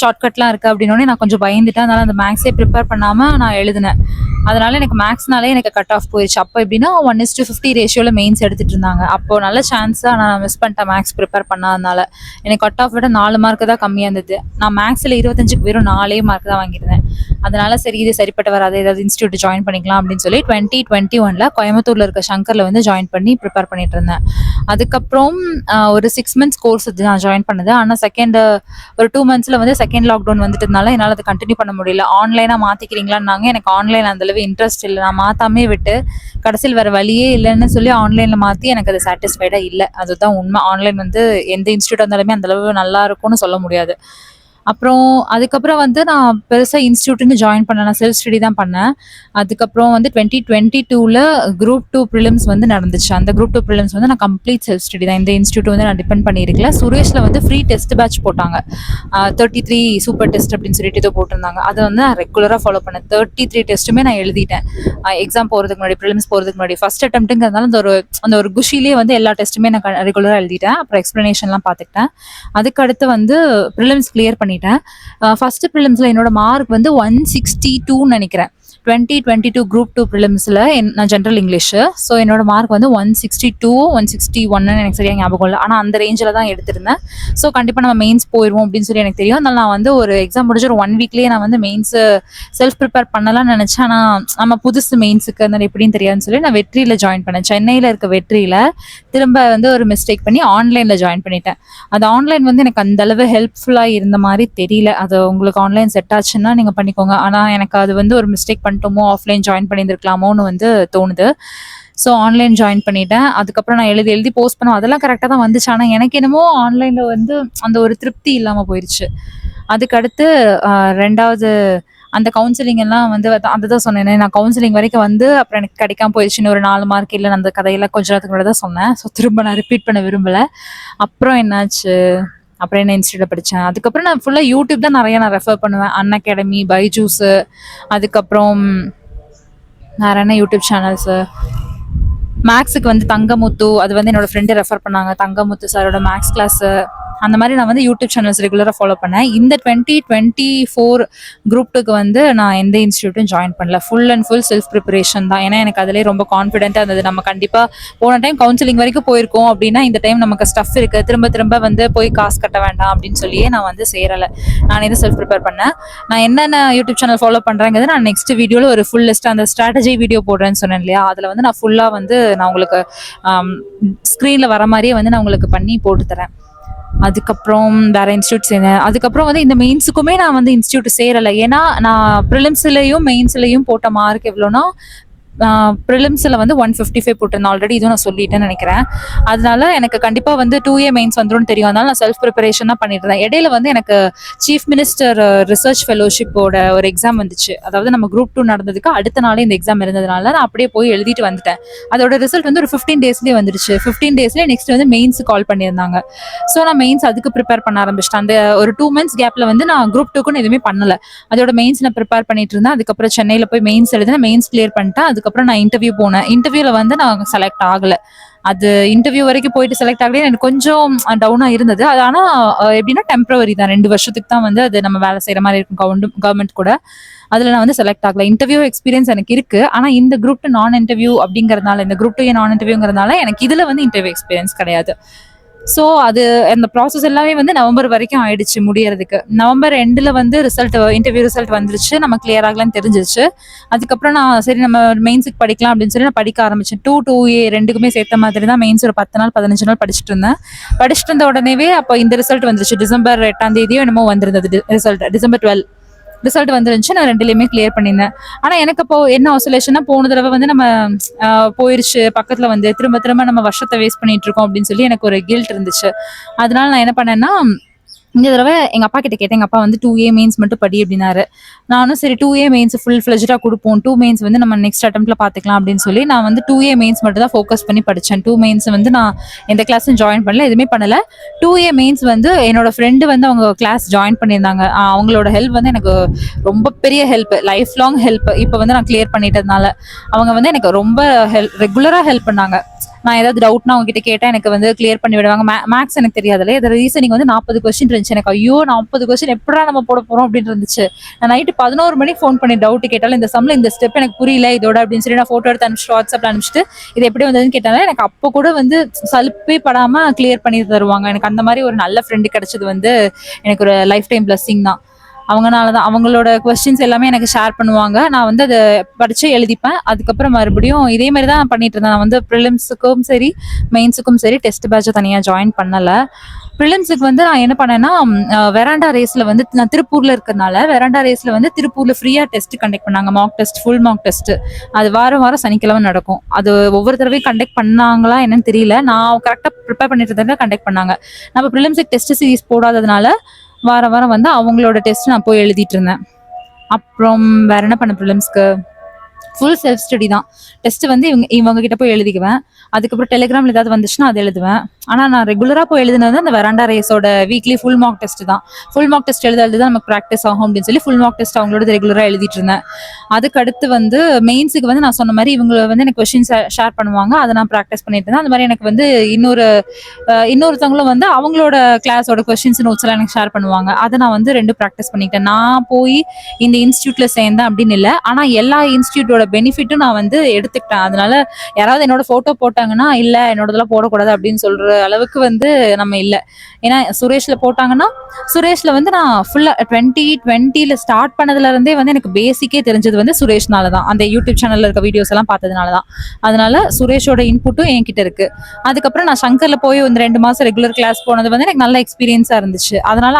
ஷார்ட்கட்லாம் இருக்குது அப்படின்னோடனே நான் கொஞ்சம் பயந்துட்டேன். அதனால் அந்த மேக்ஸே ப்ரிப்பேர் பண்ணாமல் நான் எழுதினேன். அதனால எனக்கு மேக்ஸ்னாலே எனக்கு கட் ஆஃப் போயிடுச்சு. அப்போ எப்படின்னா 1:50 ரேஷியோவில் மெயின்ஸ் எடுத்துகிட்டு இருந்தாங்க. அப்போது நல்ல சான்ஸாக நான் மிஸ் பண்ணிட்டேன் மேக்ஸ் ப்ரிப்பேர் பண்ணாதனால. எனக்கு கட் ஆஃப் விட 4 மார்க்கு தான் கம்மியாக இருந்தது. நான் மேக்ஸில் 25க்கு வெறும் 4 மார்க் தான் வாங்கியிருந்தேன். அதனால சரி இது சரிப்பட்டு வராது, ஏதாவது இன்ஸ்டியூட் ஜாயின் பண்ணிக்கலாம் அப்படின்னு சொல்லி 2021 கோயம்புத்தூர்ல இருக்க சங்கர்ல வந்து ஜாயின் பண்ணி ப்ரிப்பேர் பண்ணிட்டு இருந்தேன். அதுக்கப்புறம் ஒரு 6 months கோர்ஸ் நான் ஜாயின் பண்ணது. ஆனால் ஒரு 2 monthsல வந்து செகண்ட் லாக்டவுன் வந்துட்டதுனால என்னால் அதை கண்டினியூ பண்ண முடியல. ஆன்லைனாக மாற்றிக்கிறீங்களான்னாங்க. எனக்கு ஆன்லைன் அந்தளவு இன்ட்ரெஸ்ட் இல்லை. நான் மாற்றாமே விட்டு கடைசியில் வேறு வழியே இல்லைன்னு சொல்லி ஆன்லைனில் மாற்றி எனக்கு அது சாட்டிஸ்ஃபைடாக இல்லை. அதுதான் உண்மை. ஆன்லைன் வந்து எந்த இன்ஸ்டியூட் இருந்தாலுமே அந்தளவு நல்லா இருக்கும்னு சொல்ல முடியாது. அப்புறம் அதுக்கப்புறம் வந்து நான் பெருசாக இன்ஸ்டியூட்டுன்னு ஜாயின் பண்ணேன். நான் செல்ஃப் ஸ்டடி தான் பண்ணேன். அதுக்கப்புறம் வந்து 2022ல் குரூப் 2 ப்ரிலிம்ஸ் வந்து நடந்துச்சு. அந்த குரூப் 2 ப்ரிலிம்ஸ் வந்து நான் கம்ப்ளீட் செல்ஃப் ஸ்டடி தான். இந்த இன்ஸ்டியூட் வந்து நான் டிபெண்ட் பண்ணியிருக்கல. சுரேஷில் வந்து ஃப்ரீ டெஸ்ட் பேட்ச் போட்டாங்க. 33 சூப்பர் டெஸ்ட் அப்படின்னு சொல்லிட்டு ஏதோ போட்டிருந்தாங்க. அதை வந்து நான் ரெகுலராக ஃபாலோ பண்ணேன். 33 டெஸ்ட்டுமே நான் எழுதிட்டேன். எக்ஸாம் போகிறதுக்கு முன்னாடி, ப்ரிலிம்ஸ் போகிறதுக்கு முன்னாடி ஃபர்ஸ்ட் அட்டம்ப்ட்டுங்கிறதுனால அந்த ஒரு குஷிலேயே வந்து எல்லா டெஸ்ட்டுமே நான் ரெகுலராக எழுதிட்டேன். அப்புறம் எக்ஸ்ப்ளனேஷன்லாம் பார்த்துக்கிட்டேன். அதுக்கு அடுத்து வந்து ப்ரிலிம்ஸ் கிளியர் பண்ணிட்டேன். ஃபர்ஸ்ட் ப்ரிலிம்ஸில் என்னோட மார்க் வந்து 162 நினைக்கிறேன். 2022 குரூப் 2 ப்ரிலிம்ஸில் நான் ஜென்ரல் இங்கிலீஷு. ஸோ என்னோட மார்க் வந்து 162 161 எனக்கு சரியாக ஞாபகம் இல்லை. ஆனால் அந்த ரேஞ்சில் தான் எடுத்திருந்தேன். ஸோ கண்டிப்பாக நம்ம மெயின்ஸ் போயிடுவோம் அப்படின்னு சொல்லி எனக்கு தெரியும். அதனால் நான் வந்து ஒரு எக்ஸாம் முடிஞ்ச ஒரு 1 வீக்லேயே நான் வந்து மெயின்ஸு செல்ஃப் ப்ரிப்பேர் பண்ணலாம்னு நினச்சேன். ஆனால் நம்ம புதுசு மெயின்ஸுக்கு அதனால் எப்படின்னு தெரியாதுன்னு சொல்லி நான் வெற்றியில் ஜாயின் பண்ணேன். சென்னையில் இருக்க வெற்றியில் திரும்ப வந்து ஒரு மிஸ்டேக் பண்ணி ஆன்லைனில் ஜாயின் பண்ணிட்டேன். அது ஆன்லைன் வந்து எனக்கு அந்த அளவு ஹெல்ப்ஃபுல்லாக இருந்த மாதிரி தெரியல. அது உங்களுக்கு ஆன்லைன் செட் ஆச்சுன்னா நீங்கள் பண்ணிக்கோங்க. ஆனால் எனக்கு அது வந்து ஒரு மிஸ்டேக் பண்ணிட்டோமோ, ஆஃப்லைன் ஜாயின் பண்ணியிருக்கலாமோன்னு வந்து தோணுது. ஸோ ஆன்லைன் ஜாயின் பண்ணிட்டேன். அதுக்கப்புறம் நான் எழுதி போஸ்ட் பண்ணுவேன். அதெல்லாம் கரெக்டாக தான் வந்துச்சு. ஆனால் எனக்கு என்னமோ ஆன்லைனில் வந்து அந்த ஒரு திருப்தி இல்லாமல் போயிடுச்சு. அதுக்கடுத்து 2வது அந்த கவுன்சிலிங் எல்லாம் வந்து அதுதான் சொன்னேனே, நான் கவுன்சிலிங் வரைக்கும் வந்து அப்புறம் எனக்கு கிடைக்காம போயிடுச்சுன்னு ஒரு 4 மார்க் இல்லை. அந்த கதையெல்லாம் கொஞ்ச நேரத்துக்கு முன்னாடி தான் சொன்னேன். ஸோ திரும்ப நான் ரிப்பீட் பண்ண விரும்பலை. அப்புறம் என்னாச்சு, அப்புறம் என்ன இன்ஸ்டியூட்டில் படித்தேன். அதுக்கப்புறம் நான் ஃபுல்லாக யூடியூப் தான் நிறைய நான் ரெஃபர் பண்ணுவேன். அன்அகாடமி, பைஜூஸு, அதுக்கப்புறம் வேறு என்ன யூடியூப் சேனல்ஸு, மேக்ஸுக்கு வந்து தங்கமுத்து, அது வந்து என்னோட ஃப்ரெண்டு ரெஃபர் பண்ணாங்க. தங்கமுத்து சாரோட மேக்ஸ் கிளாஸு, அந்த மாதிரி நான் வந்து யூடியூப் சேனல்ஸ் ரெகுலராக ஃபாலோ பண்ணேன். இந்த 2024 குரூப் 2க்கு வந்து நான் எந்த இன்ஸ்டியூட்டும் ஜாயின் பண்ணல. Full and full self preparation தான். ஏன்னா எனக்கு அதிலே ரொம்ப கான்ஃபிடென்ட்டாக இருந்தது. நம்ம கண்டிப்பாக போன டைம் கவுன்சிலிங் வரைக்கும் போயிருக்கோம் அப்படின்னா இந்த டைம் நமக்கு ஸ்டஃப் இருக்குது, திரும்ப திரும்ப வந்து போய் காசு கட்ட வேண்டாம் அப்படின்னு சொல்லியே நான் வந்து சேரலை. நான் இதை செல்ஃப் ப்ரிப்பேர் பண்ணேன். நான் என்னென்ன யூடியூப் சேனல் ஃபாலோ பண்ணுறேங்கிறது நான் நெக்ஸ்ட் வீடியோவில் ஒரு ஃபுல் லிஸ்ட், அந்த ஸ்ட்ராட்டஜி வீடியோ போடுறேன்னு சொன்னேன் இல்லையா, அதில் வந்து நான் ஃபுல்லாக வந்து நான் உங்களுக்கு ஸ்க்ரீனில் வர மாதிரியே வந்து நான் உங்களுக்கு பண்ணி போட்டு தரேன். அதுக்கப்புறம் வேற இன்ஸ்டியூட் சேர்ந்தேன். அதுக்கப்புறம் வந்து இந்த மெயின்ஸுக்குமே நான் வந்து இன்ஸ்டியூட் சேரலை. ஏன்னா நான் ப்ரிலிம்ஸ்லையும் மெயின்ஸ்லையும் போட்ட மார்க் எவ்வளோனா, ப்ரிலிம்ஸில் வந்து 155 போட்டிருந்தேன். ஆல்ரெடி இதுவும் நான் சொல்லிட்டேன்னு நினைக்கிறேன். அதனால எனக்கு கண்டிப்பாக வந்து 2A மெயின்ஸ் வந்துடும் தெரியும். அதனால நான் செல்ஃப் ப்ரிப்பரேஷன் தான் பண்ணிட்டு இருந்தேன். இடையில வந்து எனக்கு சீஃப் மினிஸ்டர் ரிசர்ச் ஃபெலோஷிப்போட ஒரு எக்ஸாம் வந்துச்சு. அதாவது நம்ம குரூப் 2 நடந்ததுக்கு அடுத்த நாளே இந்த எக்ஸாம் இருந்ததுனால நான் அப்படியே போய் எழுதிட்டு வந்துட்டேன். அதோட ரிசல்ட் வந்து ஒரு 15 டேஸ்லேயே வந்துடுச்சு. 15 டேஸ்லேயே நெக்ஸ்ட் வந்து மெயின்ஸ் கால் பண்ணியிருந்தாங்க. ஸோ நான் மெயின்ஸ் அதுக்கு ப்ரிப்பேர் பண்ண ஆரம்பிச்சிட்டேன். அந்த ஒரு 2 months கேப்பில் வந்து நான் குரூப் 2க்குன்னு எதுவுமே பண்ணலை. அதோட மெயின்ஸ் நான் ப்ரிப்பேர் பண்ணிட்டு இருந்தேன். அதுக்கப்புறம் சென்னையில் போய் மெயின்ஸ் எழுதினேன். மெயின்ஸ் கிளியர் பண்ணிட்டேன். அதுக்கப்புறம் நான் இன்டர்வியூ போனேன். இன்டர்வியூவில் வந்து நான் செலக்ட் ஆகலை. அது இன்டர்வியூ வரைக்கும் போயிட்டு செலக்ட் ஆகல எனக்கு கொஞ்சம் டவுனாக இருந்தது. அது ஆனால் எப்படின்னா டெம்பரவரி தான், 2 வருஷத்துக்கு தான் வந்து அது நம்ம வேலை செய்கிற மாதிரி இருக்கும் கவர்மெண்ட் கூட. அதில் நான் வந்து செலக்ட் ஆகல. இன்டர்வியூ எக்ஸ்பீரியன்ஸ் எனக்கு இருக்கு. ஆனால் இந்த குரூப் 2 நான் இன்டர்வியூ அப்படிங்கிறதுனால, இந்த குரூப் 2 நான் இன்டர்வியூங்கிறதுனால எனக்கு இதில் வந்து இன்டர்வியூ எக்ஸ்பீரியன்ஸ் கிடையாது. ஸோ அது அந்த ப்ராசஸ் எல்லாமே வந்து நவம்பர் வரைக்கும் ஆயிடுச்சு முடியறதுக்கு. நவம்பர் எண்டில் வந்து இன்டர்வியூ ரிசல்ட் வந்துருச்சு. நம்ம கிளியர் ஆகலான்னு தெரிஞ்சிருச்சு. அதுக்கப்புறம் நான் சரி நம்ம மெயின்ஸுக்கு படிக்கலாம் அப்படின்னு சொல்லி நான் படிக்க ஆரம்பிச்சேன். 2A ரெண்டுக்குமே சேர்த்த மாதிரி தான் மெயின்ஸ் ஒரு 10 நாள் 15 நாள் படிச்சுட்டு இருந்தேன். படிச்சுட்டு இருந்த உடனேவே அப்போ இந்த ரிசல்ட் வந்துருச்சு. டிசம்பர் 8 என்னமோ வந்திருந்தது ரிசல்ட். டிசம்பர் 12 ரிசல்ட் வந்துருந்துச்சு. நான் 2லையுமே கிளியர் பண்ணியிருந்தேன். ஆனால் எனக்கு அப்போ என்ன ஆசோலேஷன்னா, போன தடவை வந்து நம்ம போயிருச்சு பக்கத்தில் வந்து திரும்ப திரும்ப நம்ம வருஷத்தை வேஸ்ட் பண்ணிட்டு இருக்கோம் அப்படின்னு சொல்லி எனக்கு ஒரு கில்ட் இருந்துச்சு. அதனால நான் என்ன பண்ணேன்னா, இந்த தடவை எங்கள் அப்பா கிட்ட கேட்டேன். எங்கள் அப்பா வந்து 2A மெயின்ஸ் மட்டும் படி அப்படின்னாரு. நானும் சரி 2A மெயின்ஸ் ஃபுல் ஃப்ளெஜ்டாக கொடுப்போம், 2 மெயின்ஸ் வந்து நம்ம நெக்ஸ்ட் அட்டம்ப்ட்ல பார்த்துக்கலாம் அப்படின்னு சொல்லி நான் வந்து 2A மெயின்ஸ் மட்டும் தான் ஃபோக்கஸ் பண்ணி படித்தேன். 2 மெயின்ஸ் வந்து நான் எந்த கிளாஸும் ஜாயின் பண்ணல, எதுவுமே பண்ணலை. 2A மெயின்ஸ் வந்து என்னோட ஃப்ரெண்டு வந்து அவங்க கிளாஸ் ஜாயின் பண்ணியிருந்தாங்க. அவங்களோட ஹெல்ப் வந்து எனக்கு ரொம்ப பெரிய ஹெல்ப், லைஃப் லாங் ஹெல்ப். இப்போ வந்து நான் கிளியர் பண்ணிட்டதுனால அவங்க வந்து எனக்கு ரொம்ப ரெகுலராக ஹெல்ப் பண்ணாங்க. நான் ஏதாவது டவுட்னா அவங்க கிட்ட கேட்டேன், எனக்கு வந்து கிளியர் பண்ணி விடுவாங்க. மேக்ஸ் எனக்கு தெரியாதுல்ல, இதோட ரீசனிங் வந்து 40 கொஸ்டின் இருந்துச்சு. எனக்கு ஐயோ 40 கொஸ்டின் எப்படா நம்ம போட போறோம் அப்படின்னு இருந்துச்சு. நான் நைட்டு 11 மணிக்கு ஃபோன் பண்ணி டவுட் கேட்டாலும் இந்த சம்ல இந்த ஸ்டெப் எனக்கு புரியல இதோட அப்படின்னு சொல்லி நான் ஃபோட்டோ எடுத்து அனுப்பிச்சிட்டு வாட்ஸ்அப்ல அனுப்பிச்சிட்டு இது எப்படி வந்ததுன்னு கேட்டாலும் எனக்கு அப்போ கூட வந்து சலுப்பே படாம கிளியர் பண்ணி தருவாங்க. எனக்கு அந்த மாதிரி ஒரு நல்ல ஃப்ரெண்டு கிடைச்சது வந்து எனக்கு ஒரு லைஃப் டைம் பிளஸ்ஸிங் தான். அவங்கனால தான் அவங்களோட கொஸ்டின்ஸ் எல்லாமே எனக்கு ஷேர் பண்ணுவாங்க. நான் வந்து அதை படித்து எழுதிப்பேன். அதுக்கப்புறம் மறுபடியும் இதே மாதிரி தான் பண்ணிட்டு இருந்தேன். நான் வந்து ப்ரிலிம்ஸுக்கும் சரி மெயின்ஸுக்கும் சரி டெஸ்ட் பேட்சை தனியாக ஜாயின் பண்ணலை. ப்ரிலிம்ஸுக்கு வந்து நான் என்ன பண்ணேன்னா, வெராண்டா ரேஸில் வந்து நான் திருப்பூரில் இருக்கிறதுனால வெராண்டா ரேஸில் வந்து திருப்பூரில் ஃப்ரீயாக டெஸ்ட் கண்டக்ட் பண்ணாங்க. Mark test, full mark test. அது வாரம் வாரம் சனிக்கிழமை நடக்கும். அது ஒவ்வொரு தடவையும் கண்டக்ட் பண்ணாங்களா என்னன்னு தெரியல. நான் கரெக்டாக ப்ரிப்பேர் பண்ணிட்டு இருந்தேன் கண்டக்ட் பண்ணாங்க. நம்ம ப்ரிலிம்ஸுக்கு டெஸ்ட் சீரிஸ் போடாததுனால வாரம் வாரம் வந்து அவங்களோட டெஸ்ட் நான் போய் எழுதிட்டு இருந்தேன். அப்புறம் வேற என்ன பண்ண ப்ரிலிம்ஸ்க்கு ஃபுல் செல்ஃப் ஸ்டடி தான். டெஸ்ட் வந்து இவங்க கிட்ட போய் எழுதிக்குவேன். அதுக்கப்புறம் டெலிகிராம்ல ஏதாவது வந்துச்சுன்னா அது எழுதுவேன். ஆனா நான் ரெகுலரா போய் எழுதுனது அந்த வெராண்டா ரேஸோட வீக்லி ஃபுல் மார்க் டெஸ்ட் தான். ஃபுல் மார்க் டெஸ்ட் எழுத தான் நமக்கு ப்ராக்டிஸ் ஆகும் அப்படின்னு சொல்லி ஃபுல் மார்க் டெஸ்ட் அவங்களோட ரெகுலரா எழுதிட்டு இருந்தேன். அதுக்கு அடுத்து வந்து மெயின்ஸுக்கு வந்து நான் சொன்ன மாதிரி இவங்க வந்து எனக்கு கொஸ்டின்ஸ் ஷேர் பண்ணுவாங்க. அதை நான் ப்ராக்டிஸ் பண்ணிட்டு இருந்தேன். அந்த மாதிரி எனக்கு வந்து இன்னொருத்தவங்களும் வந்து அவங்களோட கிளாஸோட கொஸ்டின்ஸ் நோட்ஸ் எல்லாம் எனக்கு ஷேர் பண்ணுவாங்க. அதை நான் வந்து 2 ப்ராக்டிஸ் பண்ணிக்கிட்டேன். நான் போய் இந்த இன்ஸ்டியூட்ல சேர்ந்தேன் அப்படின்னு இல்லை, ஆனா எல்லா இன்ஸ்டியூட்டோட பெனிஃபிட்டும் நான் வந்து எடுத்துக்கிட்டேன். அதனால யாராவது என்னோட போட்டோ போட்டாங்கன்னா இல்ல என்னோடதெல்லாம் போடக்கூடாது அப்படின்னு சொல்ற அளவுக்கு வந்து நம்ம இல்லை. ஏன்னா சுரேஷ்ல போட்டாங்கன்னா சுரேஷ்ல வந்து நான் ஃபுல்லா 2020ல ஸ்டார்ட் பண்ணதுல இருந்தே வந்து எனக்கு பேசிக்கே தெரிஞ்சது வந்து சுரேஷ்னால தான். அந்த யூடியூப் சேனல்ல இருக்க வீடியோஸ் எல்லாம் பார்த்ததுனால தான். அதனால சுரேஷோட இன்புட்டும் என்கிட்ட இருக்கு. அதுக்கப்புறம் நான் சங்கர்ல போய் ஒரு 2 மாசம் ரெகுலர் கிளாஸ் போனது வந்து எனக்கு நல்ல எக்ஸ்பீரியன்ஸா இருந்துச்சு. அதனால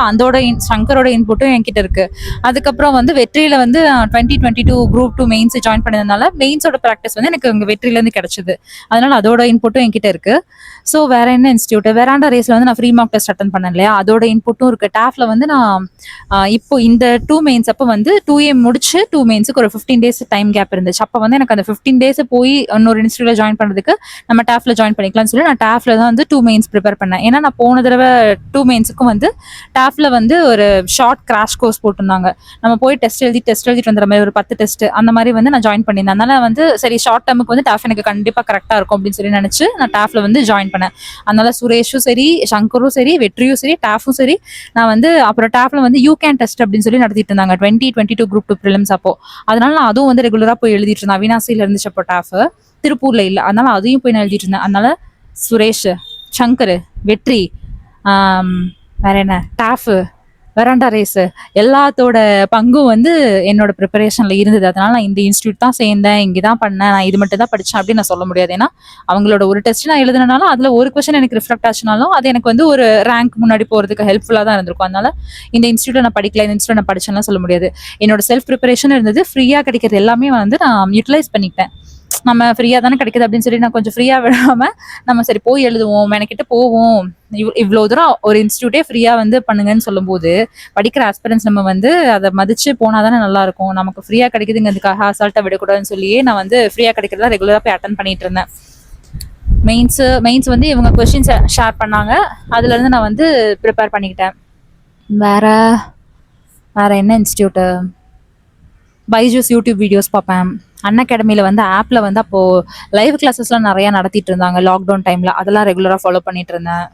சங்கரோட இன்புட்டும் என்கிட்ட இருக்கு. அதுக்கப்புறம் வந்து வெற்றியில வந்து 2022 குரூப் 2 மெயின்ஸ் ஜாயின் பண்ணதுனால மெயின்ஸோட ப்ராக்டிஸ் வந்து எனக்கு இங்க வெற்றியில இருந்து கிடைச்சது. அதனால அதோட இன்புட்டும் என்கிட்ட இருக்கு. ஸோ வேற என்ன இன்ஸ்டியூட் வெராண்டா ரேஸ்ல வந்து நான் ஃப்ரீ மார்க் டெஸ்ட் அட்டன் பண்ணேன் இல்லையா, அதோட இன்புட்டும் இருக்கு. டாஃப்ல வந்து நான் இப்போ இந்த 2 மெயின்ஸ் அப்போ வந்து 2A முடிச்சு 2 மெயின்ஸுக்கு ஒரு 15 டேஸ் டைம் கேப் இருந்துச்சு. அப்போ வந்து எனக்கு அந்த 15 டேஸ் போய் இன்னொரு இன்ஸ்டியூட்ல ஜாயின் பண்றதுக்கு நம்ம டாஃப்ல ஜாயின் பண்ணிக்கலாம்னு சொல்லி நான் டாஃப்ல தான் வந்து 2 மெயின்ஸ் ப்ரிப்பேர் பண்ணேன். ஏன்னா நான் போன தடவை 2 மெயின்ஸுக்கும் வந்து டாஃப்ல வந்து ஒரு ஷார்ட் கிராஷ் கோர்ஸ் போட்டிருந்தாங்க. நம்ம போய் டெஸ்ட் எழுதிட்டு வந்துற மாதிரி ஒரு 10 டெஸ்ட் அந்த மாதிரி வந்து நான் ஜாயின் பண்ணியிருந்தேன். அதனால வந்து சரி ஷார்ட் டேர்முக்கு வந்து டாஃப் எனக்கு கண்டிப்பா கரெக்டா இருக்கும் அப்படின்னு சொல்லி நினைச்சு நான் டாஃப்ல வந்து ஜாயின் பண்ணேன். அதனால சுரேஷும் சரி, சங்கரும் சரி, வெற்றியும் சரி, டாஃபும் சரி, நான் வந்து அப்புறம் டாஃப்ல வந்து யூ கேன் டெஸ்ட் அப்படின்னு சொல்லி நடத்திட்டு இருந்தாங்க 2022 குரூப் 2 ப்ரிலிம்ஸ் அப்போ. அதனால நான் அதுவும் வந்து ரெகுலரா போய் எழுதிட்டு இருந்தேன். அவினாசியில இருந்துச்சு அப்போ டாஃப், திருப்பூர்ல இல்லை. அதனால அதையும் போய் நான் எழுதிட்டு இருந்தேன். அதனால சுரேஷ், சங்கர், வெற்றி, வேற என்ன டாஃப், வெராண்டா ரேஸ் எல்லாத்தோட பங்கும் வந்து என்னோட ப்ரிப்பரேஷன்ல இருந்தது. அதனால நான் இந்த இன்ஸ்டியூட் தான் சேர்ந்தேன், இங்கதான் பண்ணேன், நான் இது மட்டும் தான் படிச்சேன் அப்படின்னு நான் சொல்ல முடியாது. ஏன்னா அவங்களோட ஒரு டெஸ்ட் நான் எழுதுனாலும் அதுல ஒரு கொஸ்டின் எனக்கு ரிஃப்ளெக்ட் ஆச்சுனாலும் அது எனக்கு வந்து ஒரு ரேங்க் முன்னாடி போறதுக்கு ஹெல்ப்ஃபுல்லா தான் இருந்திருக்கும். அதனால இந்த இன்ஸ்டியூட்ல நான் படிக்கல, இந்த இன்ஸ்டியூட் நான் படிச்சேன்னா சொல்ல முடியாது. என்னோட செல்ஃப் ப்ரிப்பரேஷன் இருந்தது. ஃப்ரீயா கிடைக்கிறது எல்லாமே வந்து நான் யூட்டிலைஸ் பண்ணிக்கிட்டேன். நம்ம ஃப்ரீயா தானே கிடைக்குது அப்படின்னு சொல்லி நான் கொஞ்சம் ஃப்ரீயா விடாம நம்ம சரி போய் எழுதுவோம், மெனக்கிட்ட போவோம், இவ்வளவு தூரம் ஒரு இன்ஸ்டியூட்டே ஃப்ரீயா வந்து பண்ணுங்கன்னு சொல்லும் போது படிக்கிற ஆஸ்பிரன்ஸ் நம்ம வந்து அதை மதிச்சு போனாதானே நல்லா இருக்கும். நமக்கு ஃப்ரீயா கிடைக்குதுங்கிறதுக்காக அசால்ட்டா விடக்கூடாதுன்னு சொல்லியே நான் வந்து ஃப்ரீயா கிடைக்கிறதா ரெகுலரா போய் அட்டன் பண்ணிட்டு இருந்தேன். மெயின்ஸ் வந்து இவங்க கொஸ்டின்ஸ் ஷேர் பண்ணாங்க, அதுல இருந்து நான் வந்து ப்ரிப்பேர் பண்ணிக்கிட்டேன். வேற வேற என்ன இன்ஸ்டியூட்டு, பைஜூஸ் யூடியூப் வீடியோஸ் பார்ப்பேன். அன்அகாடமியில் வந்து ஆப்பில் வந்து அப்போது லைவ் கிளாஸஸ்லாம் நிறையா நடத்திட்டு இருந்தாங்க லாக்டவுன் டைமில், அதெல்லாம் ரெகுலராக ஃபாலோ பண்ணிட்டு இருந்தேன்.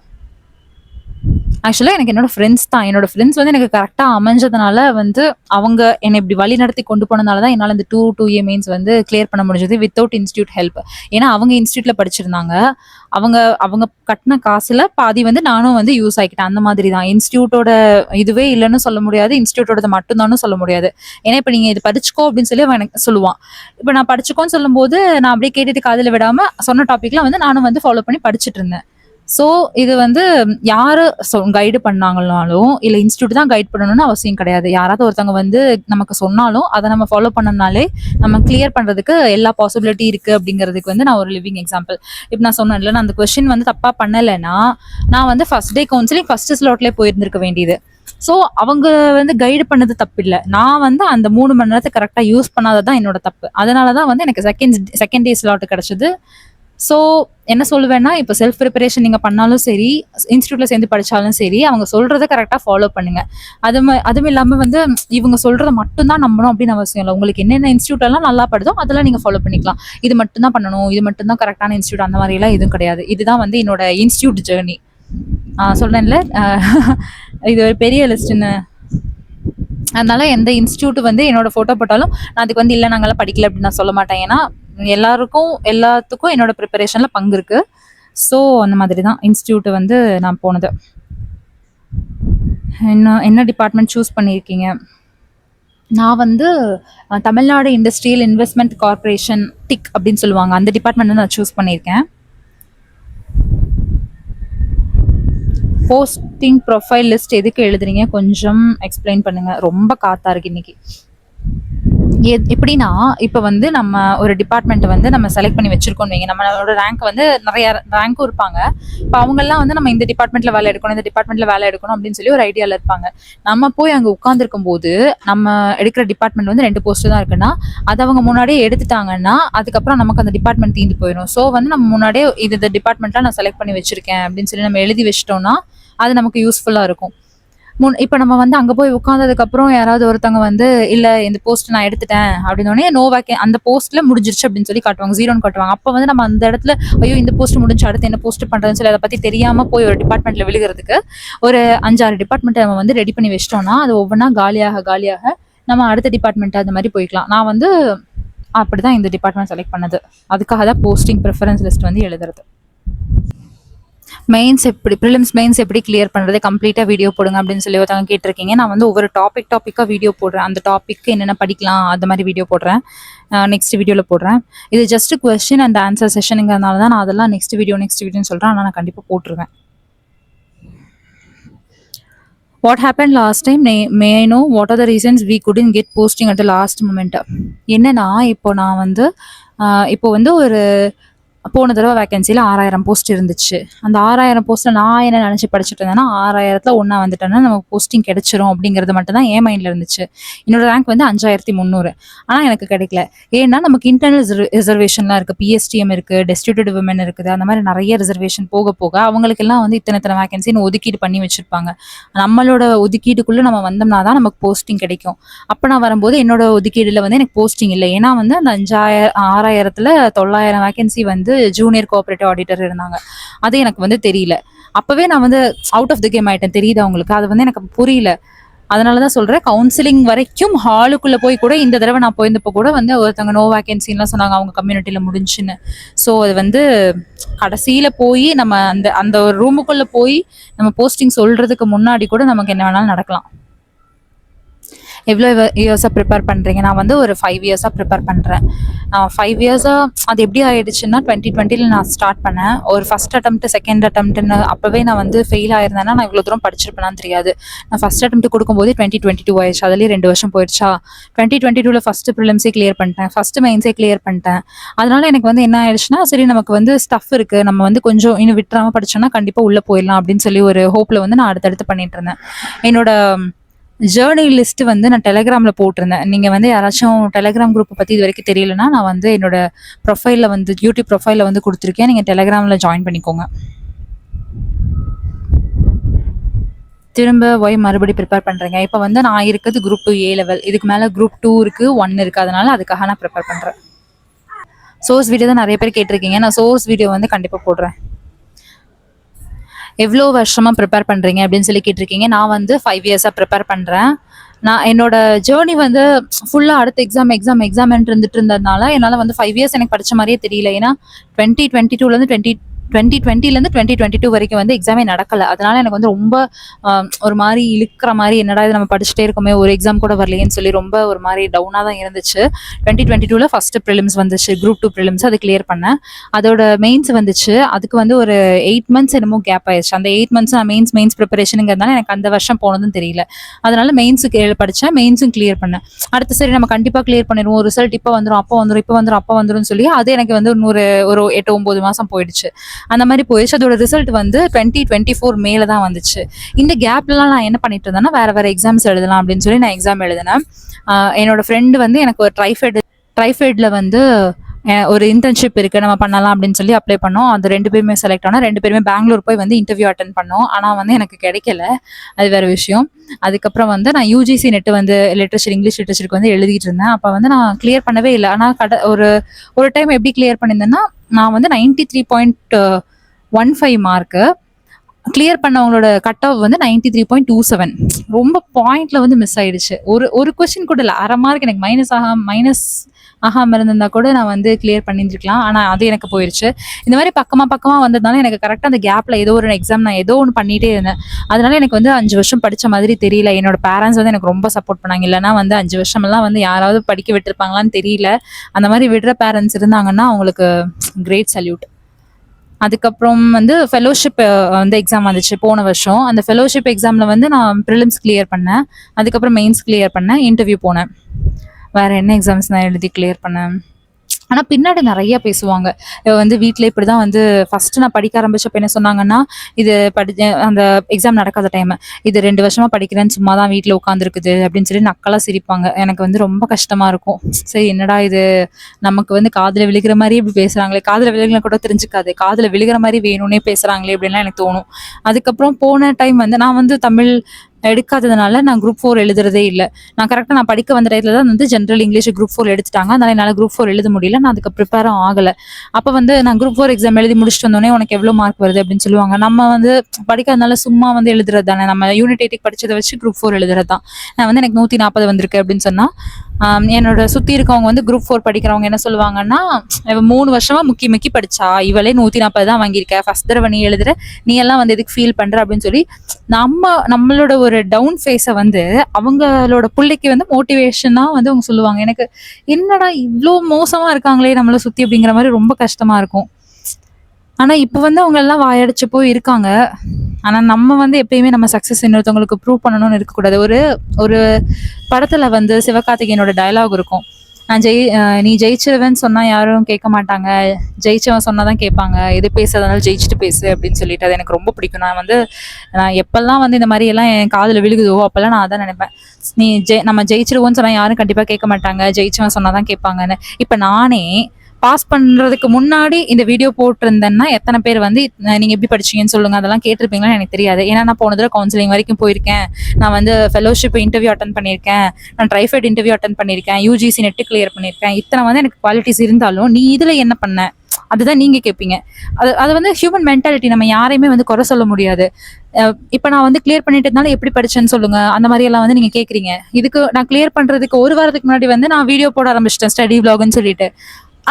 ஆக்சுவலாக எனக்கு என்னோட ஃப்ரெண்ட்ஸ் தான், என்னோட ஃப்ரெண்ட்ஸ் வந்து எனக்கு கரெக்டாக அமைஞ்சதுனால வந்து அவங்க என்னை இப்படி வழி நடத்தி கொண்டு போனதுனால தான் என்னால் இந்த 2A மெயின்ஸ் வந்து கிளியர் பண்ண முடிஞ்சது வித்தவுட் இன்ஸ்டியூட் ஹெல்ப். ஏன்னா அவங்க இன்ஸ்டியூட்டில் படிச்சிருந்தாங்க, அவங்க அவங்க கட்டின காசுல பாதி வந்து நானும் வந்து யூஸ் ஆகிக்கிட்டேன். அந்த மாதிரி தான். இன்ஸ்டியூட்டோட இதுவே இல்லைன்னு சொல்ல முடியாது, இன்ஸ்டியூட்டோட மட்டும்தான்னு சொல்ல முடியாது. ஏன்னா இப்போ நீங்கள் இது படிச்சுக்கோ அப்படின்னு சொல்லி அவன் எனக்கு சொல்லுவான். இப்போ நான் படிச்சுக்கோன்னு சொல்லும்போது நான் அப்படியே கேட்டுட்டு காதில் விடாமல் சொன்ன டாப்பிக்லாம் வந்து நானும் வந்து ஃபாலோ பண்ணி படிச்சுட்டு இருந்தேன். ஸோ இது வந்து யாரு கைடு பண்ணாங்கனாலும் இல்லை இன்ஸ்டியூட் தான் கைட் பண்ணணும்னு அவசியம் கிடையாது. யாராவது ஒருத்தவங்க வந்து நமக்கு சொன்னாலும் அதை நம்ம ஃபாலோ பண்ணனாலே நம்ம கிளியர் பண்றதுக்கு எல்லா பாசிபிலிட்டி இருக்கு அப்படிங்கிறதுக்கு வந்து நான் ஒரு லிவிங் எக்ஸாம்பிள். இப்போ நான் சொன்னேன்ல, நான் அந்த கொஸ்டின் வந்து தப்பா பண்ணலைன்னா நான் வந்து ஃபர்ஸ்ட் டே கவுன்சிலிங் ஃபர்ஸ்ட் ஸ்லாட்லேயே போயிருந்திருக்க வேண்டியது. ஸோ அவங்க வந்து கைடு பண்ணது தப்பு இல்லை, நான் வந்து அந்த 3 மணி நேரத்தை கரெக்டாக யூஸ் பண்ணாததான் என்னோட தப்பு. அதனால தான் வந்து எனக்கு செகண்ட் டே ஸ்லாட் கிடைச்சது. ஸோ என்ன சொல்லுவேன்னா, இப்போ செல்ஃப் ப்ரிப்பரேஷன் நீங்கள் பண்ணாலும் சரி, இன்ஸ்டியூட்டில் சேர்ந்து படித்தாலும் சரி, அவங்க சொல்கிறத கரெக்டாக ஃபாலோ பண்ணுங்க. அதுவும் இல்லாமல் வந்து இவங்க சொல்கிறத மட்டும்தான் நம்பணும் அப்படின்னு அவசியம் இல்லை. உங்களுக்கு என்னென்ன இன்ஸ்டியூட்டெல்லாம் நல்லா படுதோ அதெல்லாம் நீங்கள் ஃபாலோ பண்ணிக்கலாம். இது மட்டும்தான் பண்ணணும், இது மட்டும்தான் கரெக்டான இன்ஸ்டியூட், அந்த மாதிரிலாம் எதுவும் கிடையாது. இதுதான் வந்து என்னோட இன்ஸ்டியூட் ஜேர்னி. சொல்றேன்ல, இது ஒரு பெரிய லிஸ்ட்டுன்னு. அதனால எந்த இன்ஸ்டியூட் வந்து என்னோட ஃபோட்டோ போட்டாலும் நான் அதுக்கு வந்து இல்லை நாங்கள்லாம் படிக்கல அப்படின்னு நான் சொல்ல மாட்டேன். ஏன்னா எல்லாத்துக்கும் என்னோட ப்ரிப்பரேஷன்ல பங்கு இருக்கு. ஸோ அந்த மாதிரி தான் இன்ஸ்டியூட் வந்து நான் போனது. என்ன டிபார்ட்மெண்ட் சூஸ் பண்ணியிருக்கீங்க? நான் வந்து Tamil Nadu industrial investment corporation TIIC அப்படின்னு சொல்லுவாங்க, அந்த டிபார்ட்மெண்ட் நான் சூஸ் பண்ணியிருக்கேன். போஸ்டிங் ப்ரொஃபைல் லிஸ்ட் எதுக்கு எழுதுறீங்க, கொஞ்சம் எக்ஸ்பிளைன் பண்ணுங்க. ரொம்ப காத்தா இருக்கு இன்னைக்கு. எப்படின்னா, இப்ப வந்து நம்ம ஒரு டிபார்ட்மெண்ட் வந்து நம்ம செலக்ட் பண்ணி வச்சிருக்கோம்னு வைங்க. நம்மளோட ரேங்க் வந்து நெறைய ரேங்க்கும் இருப்பாங்க. இப்ப அவங்கலாம் வந்து நம்ம இந்த டிபார்ட்மெண்ட்ல வேலை எடுக்கணும், இந்த டிபார்ட்மெண்ட்ல வேலை எடுக்கணும் அப்படின்னு சொல்லி ஒரு ஐடியால இருப்பாங்க. நம்ம போய் அங்க உட்கார்ந்திருக்கும்போது, நம்ம எடுக்கிற டிபார்ட்மெண்ட் வந்து 2 போஸ்ட் தான் இருக்குன்னா, அத அவங்க முன்னாடியே எடுத்துட்டாங்கன்னா, அதுக்கப்புறம் நமக்கு அந்த டிபார்ட்மெண்ட் தீர்ந்து போயிரும். ஸோ வந்து நம்ம முன்னாடியே இந்த டிபார்ட்மெண்ட்லாம் நான் செலக்ட் பண்ணி வச்சிருக்கேன் அப்படின்னு சொல்லி நம்ம எழுதி வச்சுட்டோம்னா, அது நமக்கு யூஸ்ஃபுல்லா இருக்கும். இப்ப நம்ம வந்து அங்க போய் உட்கார்ந்ததுக்கு அப்புறம் யாராவது ஒருத்தவங்க வந்து இல்ல இந்த போஸ்ட் நான் எடுத்துட்டேன் அப்படின்னோடனே நோ வேக்கன் அந்த போஸ்ட்ல முடிஞ்சிருச்சு அப்படின்னு சொல்லி காட்டுவாங்க, ஜீரோன்னு காட்டுவாங்க. அப்ப வந்து நம்ம அந்த இடத்துல ஐயோ இந்த போஸ்ட் முடிஞ்சு அடுத்து என்ன போஸ்ட் பண்றதுன்னு சொல்லி அதை பத்தி தெரியாம போய் ஒரு டிபார்ட்மெண்ட்ல விழுகிறதுக்கு ஒரு 5-6 டிபார்ட்மெண்ட் நம்ம வந்து ரெடி பண்ணி வச்சிட்டோம்னா அது ஒவ்வொன்றா காலியாக காலியாக நம்ம அடுத்த டிபார்ட்மெண்ட் அந்த மாதிரி போய்க்கலாம். நான் வந்து அப்படிதான் இந்த டிபார்ட்மெண்ட் செலக்ட் பண்ணது. அதுக்காக தான் போஸ்டிங் ப்ரிஃபரன்ஸ் லிஸ்ட் வந்து எழுதுறது. மெயின்ஸ் எப்படி ப்ரிலிம்ஸ் மெயின்ஸ் எப்படி கிளியர் பண்ணுறது கம்ப்ளீட்டாக வீடியோ போடுங்க அப்படின்னு சொல்லி ஒருத்தவங்க கேட்டிருக்கீங்க. நான் வந்து ஒவ்வொரு டாப்பிக்காக வீடியோ போடுறேன். அந்த டாப்பிக்கு என்னென்ன படிக்கலாம் அந்த மாதிரி வீடியோ போடுறேன். நெக்ஸ்ட் வீடியோவில் போடுறேன். இது ஜஸ்ட் கொஸ்டின் அண்ட் ஆன்சர் செஷனுங்கிறதுனால தான் நான் அதெல்லாம் நெக்ஸ்ட் வீடியோன்னு சொல்கிறேன். ஆனால் நான் கண்டிப்பாக போட்டுருவேன். What happened last time? May I know what are the reasons we couldn't get posting at the last moment? என்னன்னா இப்போ நான் வந்து இப்போ வந்து ஒரு போன தடவை வேகன்சியில் 6000 போஸ்ட் இருந்துச்சு. அந்த 6000 போஸ்ட்டில் நான் என்ன நினச்சி படிச்சுட்டு இருந்தேன்னா 6000ல் ஒன்றா வந்துட்டேன்னா நமக்கு போஸ்டிங் கிடைச்சிரும் அப்படிங்கிறது மட்டும் தான் என் மைண்டில் இருந்துச்சு. என்னோட ரேங்க் வந்து 5300. ஆனால் எனக்கு கிடைக்கல. ஏன்னா நமக்கு இன்டர்னல் ரிசர்வேஷன்லாம் இருக்குது, பிஎஸ்டிஎம் இருக்குது, டெஸ்டிடியூட்டட் விமன் இருக்குது, அந்த மாதிரி நிறைய ரிசர்வேஷன் போக போக அவங்களுக்கெல்லாம் வந்து இத்தனை வேகன்சின்னு ஒதுக்கீடு பண்ணி வச்சுருப்பாங்க. நம்மளோட ஒதுக்கீடுக்குள்ளே நம்ம வந்தோம்னா தான் நமக்கு போஸ்டிங் கிடைக்கும். அப்போ நான் வரும்போது என்னோட ஒதுக்கீடில் வந்து எனக்கு போஸ்டிங் இல்லை. ஏன்னா வந்து அந்த 6000ல் 900 வேகன்சி வந்து ஜூனியர் கோஆபரேட்டிவ் ஆடிட்டர் இருந்தாங்க. அது எனக்கு வந்து தெரியல. அப்பவே நான் வந்து அவுட் ஆஃப் தி கேம் ஆயிட்டேன். தெரியுது அவங்களுக்கு, அது வந்து எனக்கு புரியல. அதனாலதான் சொல்றேன், கவுன்சிலிங் வரைக்கும் ஹாலுக்குள்ள போய் கூட இந்த தடவை நான் போயிருந்தப்போ கூட வந்து ஒருத்தவங்க நோ வேகன்சின்லாம் சொன்னாங்க அவங்க கம்யூனிட்டியில முடிஞ்சுன்னு. ஸோ அது வந்து கடைசியில போய் நம்ம அந்த அந்த ஒரு ரூமுக்குள்ள போய் நம்ம போஸ்டிங் சொல்றதுக்கு முன்னாடி கூட நமக்கு என்ன வேணாலும் நடக்கலாம். எவ்வளோ இயர்ஸாக ப்ரிப்பேர் பண்ணுறீங்க? நான் வந்து ஒரு 5 இயர்ஸாக ப்ரிப்பேர் பண்ணுறேன். 5 இயர்ஸாக அது எப்படி ஆகிடுச்சுன்னா 2020 நான் ஸ்டார்ட் பண்ணேன். ஒரு ஃபஸ்ட் அட்டம்ப்ட் செகண்ட் அட்டம்ப்ட்னு அப்போவே நான் வந்து ஃபெயில் ஆயிருந்தேன்னா நான் இவ்வளோ தூரம் படிச்சிருப்பேனான்னு தெரியாது. நான் ஃபஸ்ட் அட்டம்ப்ட் கொடுக்கும்போது 2022 ஆயிடுச்சு. அதுலேயே 2 வருஷம் போயிடுச்சா. 2022 ஃபஸ்ட்டு ப்ரிலிம்ஸே கிளியர் பண்ணிட்டேன், ஃபஸ்ட்டு மெயின்ஸே கிளியர் பண்ணிட்டேன். அதனால எனக்கு வந்து என்ன ஆயிடுச்சுன்னா சரி நமக்கு வந்து ஸ்டஃப் இருக்குது, நம்ம வந்து கொஞ்சம் இன்னும் விட்டுறாமல் படித்தோம்னா கண்டிப்பாக உள்ளே போயிடலாம் அப்படின்னு சொல்லி ஒரு ஹோப்பில் வந்து நான் அடுத்தடுத்து பண்ணிட்டு இருந்தேன். என்னோட ஜேர்னி லிஸ்ட் வந்து நான் டெலிகிராம்ல போட்டிருந்தேன். நீங்க வந்து யாராச்சும் டெலிகிராம் குரூப் பத்தி இது வரைக்கும் தெரியலன்னா நான் வந்து என்னோட ப்ரொஃபைல்ல வந்து யூடியூப் ப்ரொஃபைல்ல வந்து கொடுத்துருக்கேன். நீங்க டெலிகிராம்ல ஜாயின் பண்ணிக்கோங்க. திரும்ப ஒய் மறுபடி ப்ரிப்பேர் பண்றேங்க. இப்போ வந்து நான் இருக்கிறது குரூப் 2 A லெவல். இதுக்கு மேல குரூப் 2 இருக்கு, 1 இருக்கு. அதனால அதுக்காக நான் ப்ரிப்பேர் பண்றேன். சோர்ஸ் வீடியோ தான் நிறைய பேர் கேட்டிருக்கீங்க. நான் சோர்ஸ் வீடியோ வந்து கண்டிப்பா போடுறேன். எவ்வளோ வருஷமாக ப்ரிப்பேர் பண்ணுறீங்க அப்படின்னு சொல்லி கேட்டிருக்கீங்க. நான் வந்து 5 இயர்ஸாக ப்ரிப்பேர் பண்ணுறேன். நான் என்னோட ஜேர்னி வந்து ஃபுல்லாக அடுத்த எக்ஸாம் இருந்துட்டு இருந்ததுனால என்னால் வந்து 5 இயர்ஸ் எனக்கு படித்த மாதிரியே தெரியல. ஏன்னா 2022லேருந்து 2020லேருந்து 2022 வரைக்கும் வந்து எக்ஸாமே நடக்கலை. அதனால எனக்கு வந்து ரொம்ப ஒரு மாதிரி இழுக்கிற மாதிரி, என்னடா இது நம்ம படிச்சுட்டே இருக்கோமே ஒரு எக்ஸாம் கூட வரலையேன்னு சொல்லி ரொம்ப ஒரு மாதிரி டவுனாக தான் இருந்துச்சு. 2022 ஃபர்ஸ்ட் ப்ரிலிம்ஸ் வந்துச்சு, குரூப் 2 ப்ரிலிம்ஸ். அது கிளியர் பண்ணேன். அதோட மெயின்ஸ் வந்துச்சு. அதுக்கு வந்து ஒரு 8 மந்த்ஸ் என்னமோ கேப் ஆயிடுச்சு. அந்த 8 மந்த்ஸ் நான் மெயின்ஸ் ப்ரிப்பரேஷனுங்கிறதுனால எனக்கு அந்த வருஷம் போனதும் தெரியல. அதனால மெயின்ஸுக்கு படித்தேன், மெயின்ஸும் கிளியர் பண்ணேன். அடுத்து சரி நம்ம கண்டிப்பாக கிளியர் பண்ணிடுவோம், ரிசல்ட் இப்போ வந்துடும் அப்போ வந்துடும் சொல்லி அது எனக்கு வந்து ஒரு 8-9 மாதம் போயிடுச்சு. அந்த மாதிரி போயிடுச்சு. அதோட ரிசல்ட் வந்து 2024 மேல தான் வந்துச்சு. இந்த கேப்லாம் நான் என்ன பண்ணிட்டு இருந்தேன்னா வேற எக்ஸாம்ஸ் எழுதலாம் அப்படின்னு சொல்லி நான் எக்ஸாம் எழுதினேன். என்னோட ஃப்ரெண்டு வந்து எனக்கு ஒரு ட்ரைஃபெட்ல வந்து ஒரு இன்டர்ன்ஷிப் இருக்கு நம்ம பண்ணலாம் அப்படின்னு சொல்லி அப்ளை பண்ணோம். அது 2 பேருமே செலக்ட் ஆனால் 2 பேருமே பெங்களூர் போய் வந்து இன்டர்வியூ அட்டன் பண்ணோம். ஆனால் வந்து எனக்கு கிடைக்கல, அது வேற விஷயம். அதுக்கப்புறம் வந்து நான் யூஜிசி நெட் வந்து இங்கிலீஷ் லிட்டரேச்சருக்கு வந்து எழுதிட்டு இருந்தேன். அப்போ வந்து நான் கிளியர் பண்ணவே இல்லை. ஆனால் ஒரு டைம் எப்படி கிளியர் பண்ணியிருந்தேன்னா நான் வந்து 93.15 மார்க்கு கிளியர் பண்ணவங்களோட கட் ஆஃப் வந்து 93.27. ரொம்ப பாயிண்ட்ல வந்து மிஸ் ஆயிடுச்சு. ஒரு கொஸ்டின் கூட இல்லை, அரை மார்க் எனக்கு மைனஸ் ஆகாம இருந்திருந்தா கூட நான் வந்து கிளியர் பண்ணியிருக்கலாம். ஆனால் அது எனக்கு போயிடுச்சு. இந்த மாதிரி பக்கமா வந்ததுனால எனக்கு கரெக்டாக அந்த கேப்ல ஏதோ ஒரு எக்ஸாம் நான் ஏதோ ஒன்று பண்ணிட்டே இருந்தேன். அதனால எனக்கு வந்து 5 வருஷம் படிச்ச மாதிரி தெரியல. என்னோட பேரண்ட்ஸ் வந்து எனக்கு ரொம்ப சப்போர்ட் பண்ணாங்க. இல்லைன்னா வந்து 5 வருஷமெல்லாம் வந்து யாராவது படிக்க விட்டுருப்பாங்களான்னு தெரியல. அந்த மாதிரி விடுற பேரண்ட்ஸ் இருந்தாங்கன்னா அவங்களுக்கு கிரேட் சல்யூட். அதுக்கப்புறம் வந்து ஃபெலோஷிப் வந்து எக்ஸாம் வந்துச்சு போன வருஷம். அந்த ஃபெலோஷிப் எக்ஸாமில் வந்து நான் ப்ரிலிம்ஸ் கிளியர் பண்ணேன். அதுக்கப்புறம் மெயின்ஸ் கிளியர் பண்ணேன், இன்டர்வியூ போனேன். வேற என்ன எக்ஸாம்ஸ் நான் எழுதி கிளியர் பண்ணேன். ஆனா பின்னாடி நெறைய பேசுவாங்க. வந்து வீட்ல இப்படிதான் வந்து ஃபர்ஸ்ட் நான் படிக்க ஆரம்பிச்சப்ப என்ன சொன்னாங்கன்னா, இது அந்த எக்ஸாம் நடக்காத டைமு. "இது 2 வருஷமா படிக்கிறேன்னு சும்மா தான் வீட்ல உட்காந்துருக்குது" அப்படின்னு சொல்லி நக்கலா சிரிப்பாங்க. எனக்கு வந்து ரொம்ப கஷ்டமா இருக்கும். சரி என்னடா இது நமக்கு வந்து காதுல விழுகிற மாரியே இப்படி பேசுறாங்களே, காதுல விழுகலனா கூட தெரிஞ்சுக்காது. காதுல விழுகிற மாரி வேணும்னே பேசுறாங்களே அப்படின்லாம் எனக்கு தோணும். அதுக்கப்புறம் போன டைம் வந்து நான் வந்து தமிழ் எடுக்காததுனால நான் குரூப் 4 எழுதுறதே இல்ல. நான் படிக்க வந்த டயத்துல தான் வந்து ஜெனரல் இங்கிலீஷ் குரூப் 4 எடுத்துட்டாங்க. அதனால என்னால குரூப் 4 எழுத முடியல. நான் அதுக்கு ப்ரிப்பேரும் ஆகல. அப்ப வந்து நான் குரூப் 4 எக்ஸாம் எழுதி முடிச்சுட்டு வந்தோனே, "உனக்கு எவ்வளோ மார்க் வருது?" அப்படின்னு சொல்லுவாங்க. நம்ம வந்து படிக்காதனால சும்மா வந்து எழுதுறது தானே. நம்ம யூனிட் 8க்கு படிச்சத வச்சு குரூப் 4 எழுதுறது தான். நான் வந்து எனக்கு 140 வந்திருக்கு அப்படின்னு சொன்னா, என்னோட சுத்தி இருக்கவங்க வந்து குரூப் 4 படிக்கிறவங்க என்ன சொல்லுவாங்கன்னா, "இவ 3 வருஷமா முக்கி முக்கி படிச்சா. இவளே 140 தான் வாங்கியிருக்க. ஃபர்ஸ்ட் தடவ நீ எழுதுற. நீ எல்லாம் வந்து எதுக்கு ஃபீல் பண்ற?" அப்படின்னு சொல்லி நம்மளோட ஒரு டவுன் ஃபேஸ வந்து அவங்களோட புள்ளைக்கு வந்து மோட்டிவேஷனா வந்து அவங்க சொல்லுவாங்க. எனக்கு என்னடா இவ்ளோ மோசமா இருக்காங்களே நம்மள சுத்தி அப்படிங்கிற மாரி ரொம்ப கஷ்டமா இருக்கும். ஆனா இப்ப வந்து அவங்க எல்லாம் வாயடிச்சு போய் இருக்காங்க. ஆனா நம்ம வந்து எப்பயுமே நம்ம சக்சஸ் இன்னொருத்தவங்களுக்கு ப்ரூவ் பண்ணணும்னு இருக்கக்கூடாது. ஒரு ஒரு படத்துல வந்து சிவகார்த்திகேயனோட டயலாக் இருக்கும். "நீ ஜெயிச்சிருவேன்னு சொன்னா யாரும் கேட்க மாட்டாங்க. ஜெயிச்சவன் சொன்னா தான் கேட்பாங்க. எது பேசுறதுனாலும் ஜெயிச்சுட்டு பேசு" அப்படின்னு சொல்லிட்டு அது எனக்கு ரொம்ப பிடிக்கும். நான் எப்பல்லாம் வந்து இந்த மாரி எல்லாம் என் காதுல விழுகுதோ, அப்பல்லாம் நான் அதான் நினைப்பேன். நம்ம ஜெயிச்சிருவோம்ன்னு சொன்னா யாரும் கண்டிப்பா கேட்க மாட்டாங்க. ஜெயிச்சவன் சொன்னா தான் கேட்பாங்கன்னு. இப்ப நானே பாஸ் பண்றதுக்கு முன்னாடி இந்த வீடியோ போட்டிருந்தேன்னா, எத்தன பேர் வந்து நீங்க எப்படி படிச்சீங்கன்னு சொல்லுங்க. அதெல்லாம் கேட்டிருப்பீங்களான்னு எனக்கு தெரியாது. ஏன்னா நான் போன தடவ கவுன்சிலிங் வரைக்கும் போயிருக்கேன். நான் வந்து ஃபெலோஷிப் இன்டர்வியூ அட்டெண்ட் பண்ணியிருக்கேன். நான் ட்ரைஃபெட் இன்டர்வியூ அட்டெண்ட் பண்ணியிருக்கேன். யுஜிசி நெட் கிளியர் பண்ணியிருக்கேன். இத்தன வந்து எனக்கு குவாலிட்டிஸ் இருந்தாலும், நீ இதுல என்ன பண்ண? அதுதான் நீங்க கேட்பீங்க. அது வந்து ஹியூமன் மென்டாலிட்டி. நம்ம யாரையுமே வந்து குறை சொல்ல முடியாது. இப்ப நான் வந்து கிளியர் பண்ணிட்டதுனால எப்படி படிச்சேன்னு சொல்லுங்க. அந்த மாரி எல்லாம் வந்து நீங்க கேக்குறீங்க. இதுக்கு நான் கிளியர் பண்றதுக்கு 1 வாரத்துக்கு முன்னாடி வந்து நான் வீடியோ போட ஆரம்பிச்சிட்டேன். ஸ்டடி விளாக்ன்னு சொல்லிட்டு.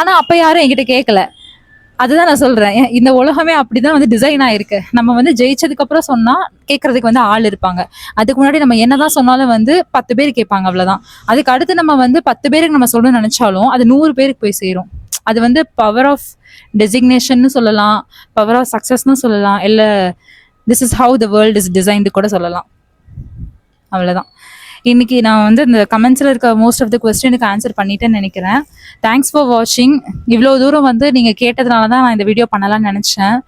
ஆனா அப்ப யாரும் என்கிட்ட கேட்கல. அதுதான் நான் சொல்றேன். இந்த உலகமே அப்படிதான் வந்து டிசைன் ஆயிருக்கு. நம்ம வந்து ஜெயிச்சதுக்கு அப்புறம் சொன்னா கேட்கறதுக்கு வந்து ஆள் இருப்பாங்க. அதுக்கு முன்னாடி நம்ம என்னதான் சொன்னாலும் வந்து 10 பேர் கேட்பாங்க அவ்வளவுதான். அதுக்கு அடுத்து நம்ம வந்து 10 பேருக்கு நம்ம சொல்லணும்னு நினைச்சாலும் அது 100 பேருக்கு போய் சேரும். அது வந்து பவர் ஆஃப் டெசிக்னேஷன்னு சொல்லலாம். பவர் ஆஃப் சக்சஸ்ன்னு சொல்லலாம். இல்ல this is how the world is designed கூட சொல்லலாம். அவ்வளவுதான். இன்னைக்கு நான் வந்து இந்த கமெண்ட்ஸ்ல இருக்க மோஸ்ட் ஆஃப் த கொஸ்டினுக்கு ஆன்சர் பண்ணிட்டேன்னு நினைக்கிறேன். தேங்க்ஸ் ஃபார் வாட்சிங். இவ்வளோ தூரம் வந்து நீங்க கேட்டதுனால தான் நான் இந்த வீடியோ பண்ணலாம்னு நினைச்சேன்.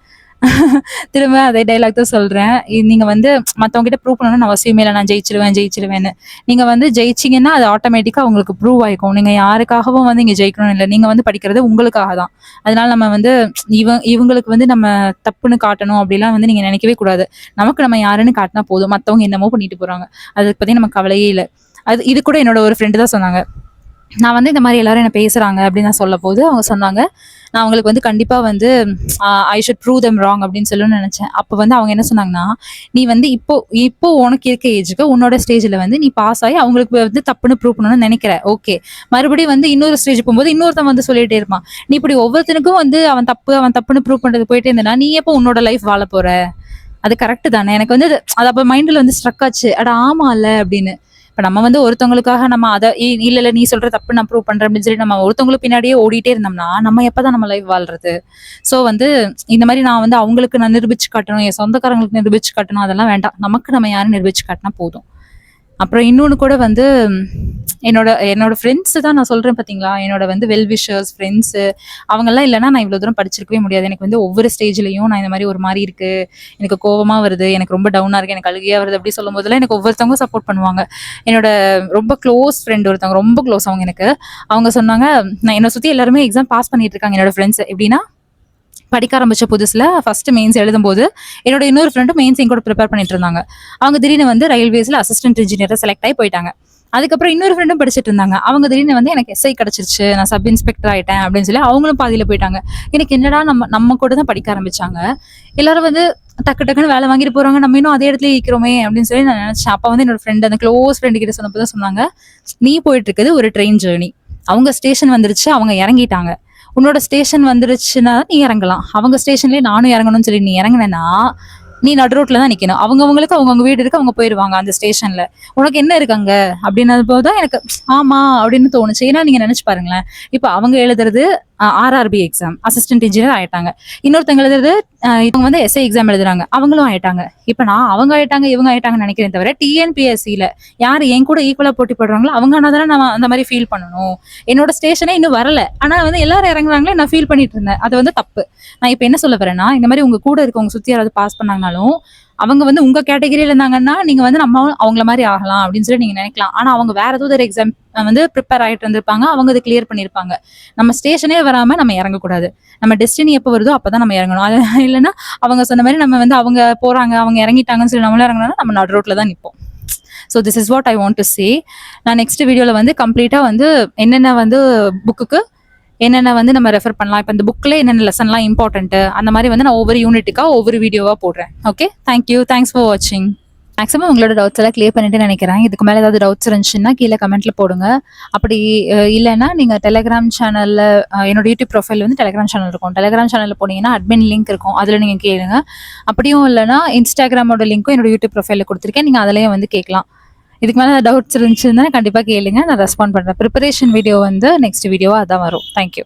திரும்ப அதே டைலாக் தான் சொல்றேன். நீங்க வந்து மத்தவங்க கிட்ட ப்ரூவ் பண்ணணும்னு அவசியமே இல்லை. நான் ஜெயிச்சிருவேன்னு. நீங்க வந்து ஜெயிச்சீங்கன்னா அது ஆட்டோமேட்டிக்கா உங்களுக்கு ப்ரூவ் ஆயிக்கும். நீங்க யாருக்காகவும் வந்து இங்க ஜெயிக்கணும்னு இல்லை. நீங்க வந்து படிக்கிறது உங்களுக்காக தான். அதனால நம்ம வந்து இவங்களுக்கு வந்து நம்ம தப்புன்னு காட்டணும் அப்படிலாம் வந்து நீங்க நினைக்கவே கூடாது. நமக்கு நம்ம யாருன்னு காட்டினா போதும். மத்தவங்க என்னமோ பண்ணிட்டு போறாங்க. அதை பத்தி நமக்கு கவலையே இல்லை. இது கூட என்னோட ஒரு ஃப்ரெண்டு தான் சொன்னாங்க. நான் வந்து இந்த மாதிரி எல்லாரும் என்ன பேசுறாங்க அப்படின்னு நான் சொல்ல போது அவங்க சொன்னாங்க, நான் அவங்களுக்கு வந்து கண்டிப்பா வந்து I should prove them wrong அப்படின்னு சொல்லணும்னு நினைச்சேன். அப்போ வந்து அவங்க என்ன சொன்னாங்கன்னா, நீ வந்து இப்போ இப்போ உனக்கு இருக்க ஏஜுக்கு உன்னோட ஸ்டேஜ்ல வந்து நீ பாஸ் ஆகி அவங்களுக்கு வந்து தப்புன்னு ப்ரூவ் பண்ணணும்னு நினைக்கிற. ஓகே, மறுபடியும் வந்து இன்னொரு ஸ்டேஜ் போகும்போது இன்னொருத்தன் வந்து சொல்லிட்டே இருப்பான். நீ இப்படி ஒவ்வொருத்தனுக்கும் வந்து அவன் தப்புன்னு ப்ரூவ் பண்றது போயிட்டே இருந்தேன்னா நீ எப்போ உன்னோட லைஃப் வாழ போற? அது கரெக்ட் தானே. எனக்கு வந்து அது அப்ப மைண்ட்ல வந்து ஸ்ட்ரக் ஆச்சு. அட ஆமா இல்ல அப்படின்னு. இப்ப நம்ம வந்து ஒருத்தவங்களுக்காக நம்ம அதை இல்ல இல்ல நீ சொல்ற தப்பு நான் ப்ரூவ் பண்றேன் அப்படின்னு சொல்லி நம்ம ஒருத்தவங்களுக்கு பின்னாடியே ஓடிட்டே இருந்தோம்னா நம்ம எப்பதான் நம்ம லைஃப் வாழ்றது? சோ வந்து இந்த மாதிரி நான் வந்து அவங்களுக்கு நான் நிரூபிச்சு காட்டணும், என் சொந்தக்காரங்களுக்கு நிரூபிச்சு காட்டணும், அதெல்லாம் வேண்டாம். நமக்கு நம்ம யாரும் நிரூபிச்சு காட்டினா போதும். அப்புறம் இன்னொன்னு கூட வந்து என்னோட என்னோட ஃப்ரெண்ட்ஸ் தான் நான் சொல்றேன் பாத்தீங்களா, என்னோட வந்து வெல் விஷர்ஸ் ஃப்ரெண்ட்ஸ் அவங்கெல்லாம் இல்லைன்னா நான் இவ்வளவு தூரம் படிச்சிருக்கவே முடியாது. எனக்கு வந்து ஒவ்வொரு ஸ்டேஜ்லயும் நான் இந்த மாதிரி ஒரு மாதிரி இருக்கு, எனக்கு கோவமா வருது, எனக்கு ரொம்ப டவுனா இருக்கு, எனக்கு அழுகையா வருது அப்படி சொல்லும் போதெல்லாம் எனக்கு ஒவ்வொருத்தவங்க சப்போர்ட் பண்ணுவாங்க. என்னோட ரொம்ப க்ளோஸ் ஃப்ரெண்ட் ஒருத்தவங்க, ரொம்ப க்ளோஸ் அவங்க எனக்கு, அவங்க சொன்னாங்க, நான் என்னை சுத்தி எல்லாருமே எக்ஸாம் பாஸ் பண்ணிட்டு இருக்காங்க. என்னோட ஃப்ரெண்ட்ஸ் எப்படின்னா, படிக்க ஆரம்பிச்ச புதுசுல ஃபர்ஸ்ட் மெயின்ஸ் எழுதும்போது என்னோட இன்னொரு ஃப்ரெண்டும் மெயின்ஸ் என் கூட ப்ரிப்பேர் பண்ணிட்டு இருந்தாங்க. அவங்க திடீர்னு வந்து ரயில்வேஸ்ல அசிஸ்டன்ட் இன்ஜினியர் செலக்ட் ஆகி போயிட்டாங்க. அதுக்கப்புறம் இன்னொரு ஃப்ரெண்டும் படிச்சுட்டு இருந்தாங்க. அவங்க திடீர்னு வந்து எனக்கு எஸ்ஐ கிடைச்சிருச்சு, நான் சப் இன்ஸ்பெக்டர் ஆயிட்டேன் அப்படின்னு சொல்லி அவங்களும் பாதியில போயிட்டாங்க. எனக்கு என்னடா நம்ம கூட தான் படிக்க ஆரம்பிச்சாங்க, எல்லாரும் வந்து டக்கு டக்குன்னு வேலை வாங்கிட்டு போறாங்க, நம்ம இன்னும் அதே இடத்துல இருக்கிறோமே அப்படின்னு சொல்லி நான் நினைச்சேன். அப்ப வந்து என்னோட ஃப்ரெண்ட், அந்த க்ளோஸ் ஃப்ரெண்டு கிட்ட சொன்னப்பதான் சொன்னாங்க, நீ போயிட்டு இருக்குது ஒரு ட்ரெயின் ஜேர்னி. அவங்க ஸ்டேஷன் வந்துருச்சு, அவங்க இறங்கிட்டாங்க. உன்னோட ஸ்டேஷன் வந்துருச்சுன்னா நீ இறங்கலாம். அவங்க ஸ்டேஷன்லயே நானும் இறங்கணும்னு சொல்லி நீ இறங்கினா நீ நடு ரோட்ல தான் நிக்கணும். அவங்கவுங்களுக்கு அவங்கவுங்க வீடு இருக்கு, அவங்க போயிருவாங்க அந்த ஸ்டேஷன்ல. உனக்கு என்ன இருக்காங்க அப்படின்னது போதுதான் எனக்கு ஆமா அப்படின்னு தோணுச்சு. ஏன்னா நீங்க நினைச்சு பாருங்களேன், இப்ப அவங்க எழுதுறது ஆர்ஆர்பி எக்ஸாம் அசிஸ்டன்ட் இன்ஜினியர் ஆயிட்டாங்க. இன்னொருத்தங்க எழுதுறது இவங்க வந்து எஸ்ஐ எக்ஸாம் எழுதுறாங்க, அவங்களும் ஆயிட்டாங்க. இப்ப நான் அவங்க ஆயிட்டாங்க இவங்க ஆயிட்டாங்கன்னு நினைக்கிறேன் தவிர டிஎன்பிஎஸ்சியில யார் என் கூட ஈக்குவலா போட்டி போடுறாங்களோ அவங்க ஆனாதானே நான் அந்த மாதிரி ஃபீல் பண்ணணும். என்னோட ஸ்டேஷனே இன்னும் வரல, ஆனா வந்து எல்லாரும் இறங்குறாங்களே நான் ஃபீல் பண்ணிட்டு இருந்தேன். அது வந்து தப்பு. நான் இப்ப என்ன சொல்ல வரேன்னா, இந்த மாதிரி உங்க கூட இருக்கவங்க சுத்தி யாராவது பாஸ் பண்ணாங்கனாலும் அவங்க வந்து உங்க கேட்டகரியில இருந்தாங்கன்னா நீங்க வந்து நம்ம அவங்கள மாதிரி ஆகலாம் அப்படின்னு சொல்லி நீங்க நினைக்கலாம். ஆனா அவங்க வேற ஏதோ ஒரு எக்ஸாம் வந்து ப்ரிப்பேர் ஆகிட்டு இருந்திருப்பாங்க, அவங்க அதை கிளியர் பண்ணியிருப்பாங்க. நம்ம ஸ்டேஷனே வராம நம்ம இறங்கக்கூடாது. நம்ம டெஸ்டினி எப்போ வருதோ அப்பதான் நம்ம இறங்கணும். அது இல்லைன்னா அவங்க சொன்ன மாதிரி நம்ம வந்து அவங்க போறாங்க அவங்க இறங்கிட்டாங்கன்னு சொல்லி நம்மளும் இறங்கணும்னா நம்ம நடு ரோட்ல தான் நிற்போம். So this is what I want to say. நான் நெக்ஸ்ட் வீடியோவில் வந்து கம்ப்ளீட்டாக வந்து என்னென்ன வந்து புக்குக்கு என்னென்ன வந்து நம்ம ரெஃபர் பண்ணலாம், இப்போ இந்த புக்கில் என்னென்ன லெசன்லாம் இம்பார்ட்டன்ட்டு அந்த மாதிரி வந்து நான் ஒவ்வொரு யூனிட்டுக்காக ஒவ்வொரு வீடியோவாக போடுறேன். ஓகே, தேங்க்யூ, தேங்க்ஸ் ஃபார் வாட்சிங். மேக்ஸிமம் உங்களோட டவுட்ஸ் எல்லாம் கிளியர் பண்ணிட்டு நினைக்கிறேன். இதுக்கு மேலே ஏதாவது டவுட்ஸ் இருந்துச்சுன்னா கீழே கமெண்ட்ல போடுங்க. அப்படி இல்லைன்னா நீங்கள் டெலிகிராம் சேனலில் என்னோட யூடியூப் ப்ரொஃபைல் வந்து டெலிகிராம் சேனல் இருக்கும். டெலிகிராம் சேனலில் போனீங்கன்னா அட்மின் லிங்க் இருக்கும், அதில் நீங்கள் கேளுங்க. அப்படியும் இல்லைன்னா இன்ஸ்டாகிராமோட லிங்க்கும் என்னோட யூடியூப் ப்ரொஃபைலில் கொடுத்துருக்கேன், நீங்கள் அதிலையும் வந்து கேட்கலாம். இதுக்கு மேலே டவுட்ஸ் இருந்துச்சுன்னா கண்டிப்பாக கேளுங்க, நான் ரெஸ்பாண்ட் பண்ணுறேன். ப்ரிப்பரேஷன் வீடியோ வந்து நெக்ஸ்ட் வீடியோவாக அதான் வரும். தேங்க்யூ.